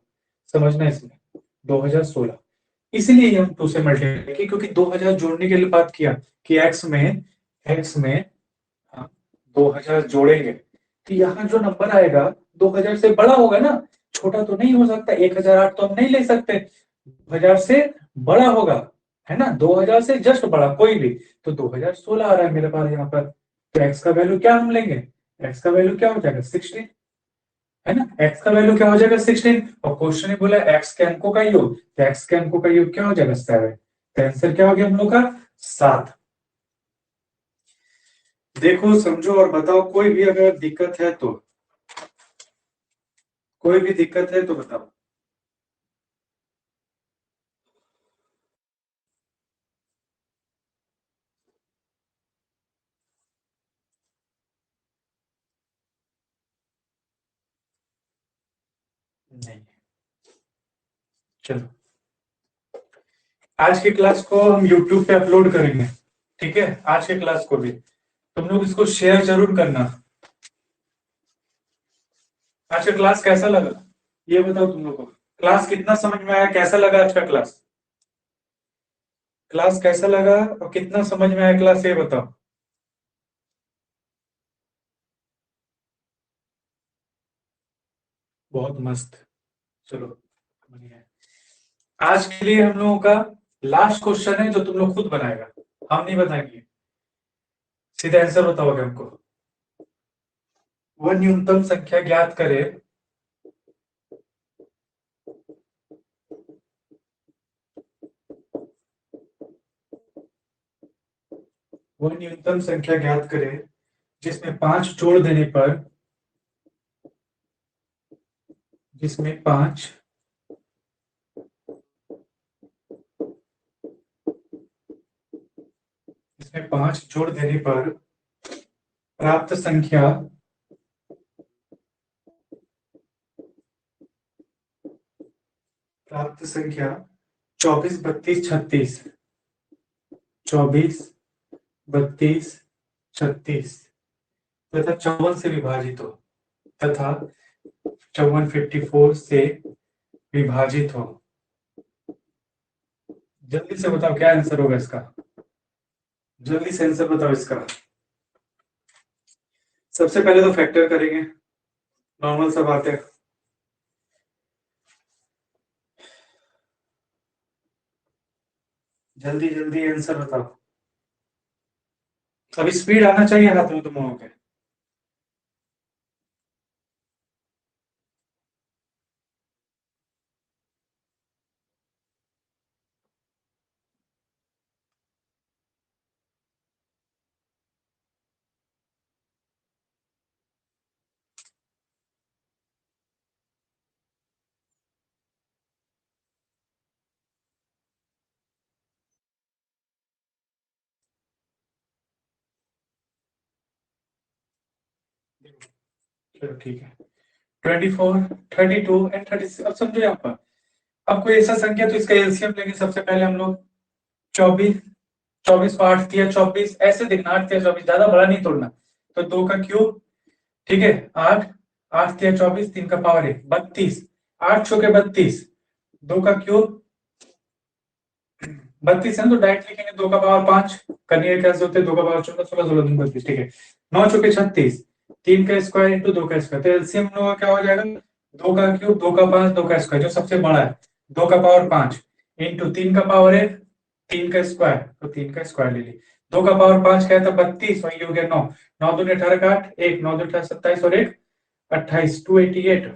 समझना इसमें 2016। इसलिए हम 2 से मल्टीप्लाई किए क्योंकि 2000 जोड़ने के लिए बात किया कि x में 2000 जोड़ेंगे तो यहाँ जो नंबर आएगा 2000 से बड़ा होगा ना, छोटा तो नहीं हो सकता। 1008 तो हम नहीं ले सकते, 2000 से बड़ा होगा, है ना, 2000 से जस्ट बड़ा कोई भी। तो 2016 आ रहा है मेरे पास यहाँ पर। तो x का वैल्यू क्या हम लेंगे, x का वैल्यू क्या हो जाएगा 16, है ना, x का वैल्यू क्या हो जाएगा 16। और क्वेश्चन ने बोला x के अंकों का योग, तो x के अंकों का योग क्या हो जाएगा 7। तो आंसर क्या हो गया हम लोग का 7। देखो समझो और बताओ, कोई भी अगर दिक्कत है तो, कोई भी दिक्कत है तो बताओ। नहीं, चलो आज की क्लास को हम YouTube पे अपलोड करेंगे। ठीक है, आज के क्लास को भी तुम लोग इसको शेयर जरूर करना। आज का क्लास कैसा लगा ये बताओ तुम लोग को, क्लास कितना समझ में आया, कैसा लगा आज का क्लास, क्लास कैसा लगा और कितना समझ में आया क्लास, ये बताओ। बहुत मस्त, चलो बढ़िया है। आज के लिए हम लोगों का लास्ट क्वेश्चन है जो तुम लोग खुद बनाएगा, हम नहीं बताएंगे। सीधे आंसर बताओगे हमको। वह न्यूनतम संख्या ज्ञात करे वह न्यूनतम संख्या ज्ञात करे जिसमें 5 जोड़ देने पर, जिसमें 5 जिसमें 5 जोड़ देने पर प्राप्त संख्या प्राप्त संख्या 24 32 36, 24 32 36 तथा 54 से विभाजित हो, तथा 54 से विभाजित हो। जल्दी से बताओ क्या आंसर होगा इसका, जल्दी से आंसर बताओ इसका। सबसे पहले तो फैक्टर करेंगे, नॉर्मल सा बात है। जल्दी जल्दी आंसर बताओ। अभी स्पीड आना चाहिए हाथ में तुम लोगों के। चलो ठीक है। 24, 32 एंड 36। अब समझो यहाँ पर, अब कोई ऐसा संख्या तो इसका एलसीएम लेंगे सबसे पहले हम लोग। 24, 24 को 8 दिया 24, ऐसे देखना 8 दिया 24, ज्यादा बड़ा नहीं तोड़ना। तो 2 का क्यूब, ठीक है 8, 8 दिया 24, 3 का पावर 1, 32, 8 छो के 32, 2 का क्यूब 32 है ना, तो डायरेक्ट लिखेंगे 2 का पावर 5, करनी कैसे होते हैं 2 का पावर 14, 16, 16 दूनी 32, ठीक है। 9 चौके 36, 3 का स्क्वायर इंटू 2 का स्क्वायर, तो एलसीएम लोग क्या हो जाएगा 2 का क्यूब, 2 का 5, 2 का स्क्वायर, जो सबसे बड़ा है 2 का पावर 5 इंटू 3 का पावर 1, 3 का स्क्वायर, तो 3 का स्क्वायर ले ली। 2 का पावर 5 क्या था 32, वही हो गया 9, 9 दूनी 18 का 8, 1 9 2 18 27 और 1 28, 288,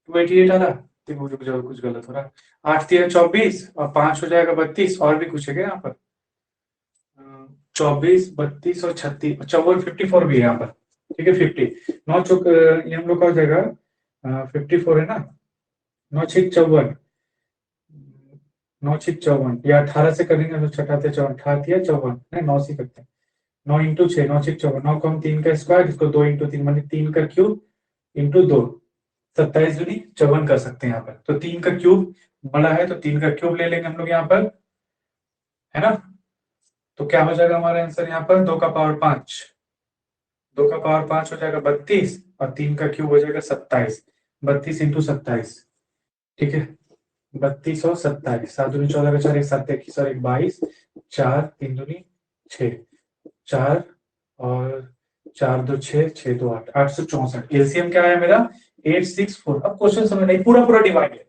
288 आ रहा। देखो रुक जाओ कुछ गलत हो रहा है। 8 3 24 और 5 हो जाएगा 32, और भी कुछ है क्या यहाँ पर? 24, 32 और 36, 54, 54 भी है यहाँ पर, ठीक है 50। 9 चौक ये हम लोग का हो जाएगा 54 है ना, 9 6 54, 9 6 54, या 18 से करेंगे तो छठाते 54, 88 या 54, नहीं 9 से करते हैं। 9 इंटू 6, 9 6 54, 9 को हम 3 का स्क्वायर, इसको 2 इंटू 3 माने 3 का क्यूब इंटू 2, 27 दूनी 54 कर सकते हैं यहाँ पर। तो 3 का क्यूब बड़ा है तो 3 का क्यूब ले लेंगे हम लोग यहाँ पर, है ना। तो क्या हो जाएगा हमारा आंसर यहाँ पर 2 का पावर 5, 2 का पावर 5 हो जाएगा 32 और 3 का क्यूब हो जाएगा 27, 32 इंटू 27, ठीक है 32 और 27, 7 दूनी 14 का 4, 1 7 21 और 1 22, 4 3 दूनी 6, 4 और 4 2 6, 6 2 8, 864। एलसीएम क्या है मेरा 864। अब क्वेश्चन समझ नहीं, पूरा पूरा डिवाइड है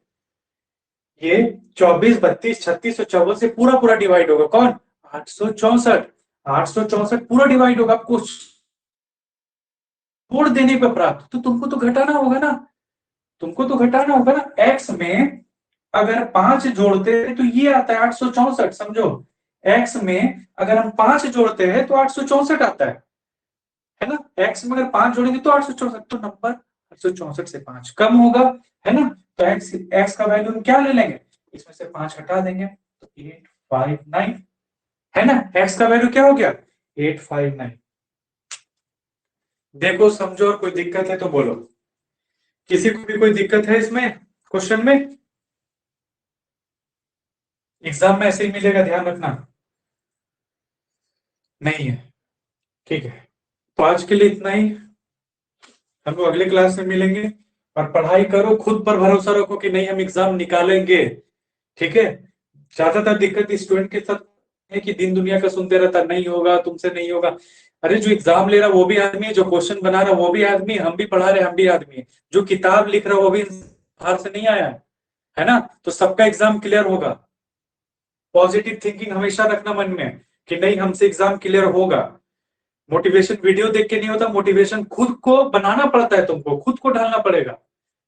ये, 24 32 36 और 54 से पूरा पूरा डिवाइड होगा कौन 864, 864 पूरा डिवाइड होगा। आपको छोड़ देने पर प्राप्त, तो तुमको तो घटाना होगा ना, तुमको तो घटाना होगा ना। एक्स में अगर 5 जोड़ते हैं तो ये आता है 864, समझो। एक्स में अगर हम 5 जोड़ते हैं तो 864 आता है ना। एक्स में अगर 5 जोड़ेंगे तो 864, तो नंबर 864 से 5 कम होगा, है ना। तो एक्स एक्स का वैल्यू हम क्या ले लेंगे, इसमें से 5 हटा देंगे तो 859, है ना। एक्स का वैल्यू क्या हो गया 859। देखो समझो, और कोई दिक्कत है तो बोलो, किसी को भी कोई दिक्कत है इसमें क्वेश्चन में? एग्जाम में ऐसे ही मिलेगा, ध्यान रखना। नहीं है, ठीक है। तो आज के लिए इतना ही, हम लोग अगले क्लास में मिलेंगे। और पढ़ाई करो, खुद पर भरोसा रखो कि नहीं हम एग्जाम निकालेंगे, ठीक है। ज्यादातर दिक्कत स्टूडेंट के साथ है कि दिन दुनिया का सुनते रहता, नहीं होगा तुमसे नहीं होगा। अरे जो एग्जाम ले रहा वो भी आदमी है, जो क्वेश्चन बना रहा वो भी आदमी है, हम भी पढ़ा रहे हम भी आदमी है, जो किताब लिख रहा वो भी बाहर से नहीं आया है ना। तो सबका एग्जाम क्लियर होगा। पॉजिटिव थिंकिंग हमेशा रखना मन में कि नहीं हमसे एग्जाम क्लियर होगा। मोटिवेशन वीडियो देख के नहीं होता, मोटिवेशन खुद को बनाना पड़ता है, तुमको खुद को ढालना पड़ेगा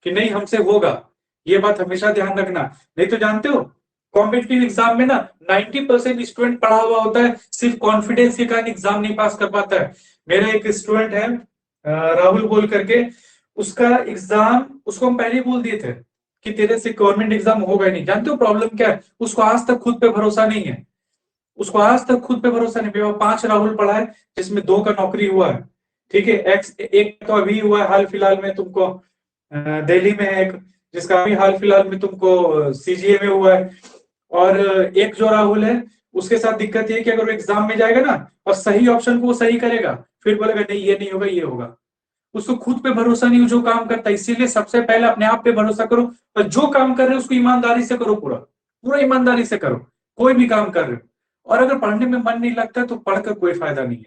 कि नहीं हमसे होगा। ये बात हमेशा ध्यान रखना। नहीं तो जानते हो कॉम्पिटिटिव एग्जाम में ना 90% स्टूडेंट पढ़ा हुआ होता है, सिर्फ कॉन्फिडेंस के कारण एग्जाम नहीं पास कर पाता है। मेरा एक स्टूडेंट है राहुल बोल करके, उसका एग्जाम उसको हम पहले ही बोल दिए थे कि तेरे से गवर्नमेंट एग्जाम होगा ही नहीं। जानते हो प्रॉब्लम क्या है, उसको आज तक खुद पे भरोसा नहीं है, उसको आज तक खुद पे भरोसा नहीं है। 5 राहुल पढ़ा है जिसमें 2 का नौकरी हुआ है, ठीक है। एक तो अभी हुआ है हाल फिलहाल में तुमको, दिल्ली में है एक जिसका अभी हाल फिलहाल में तुमको सीजीए में हुआ है। और एक जो राहुल है उसके साथ दिक्कत ये कि अगर वो एग्जाम में जाएगा ना और सही ऑप्शन को वो सही करेगा, फिर बोलेगा नहीं ये नहीं होगा ये होगा। उसको खुद पे भरोसा नहीं हो जो काम करता है। इसीलिए सबसे पहले अपने आप पे भरोसा करो, और जो काम कर रहे हो उसको ईमानदारी से करो, पूरा पूरा ईमानदारी से करो, कोई भी काम कर रहे हो। और अगर पढ़ने में मन नहीं लगता तो पढ़कर कोई फायदा नहीं है,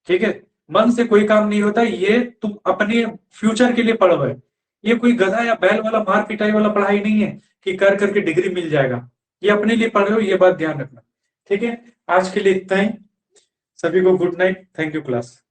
ठीक है। मन से कोई काम नहीं होता, ये तुम अपने फ्यूचर के लिए पढ़ो है। ये कोई गधा या बैल वाला मार पिटाई वाला पढ़ाई नहीं है कि कर करके डिग्री मिल जाएगा। ये अपने लिए पढ़ रहे हो, ये बात ध्यान रखना। ठीक है, आज के लिए इतना ही। सभी को good night. Thank you class.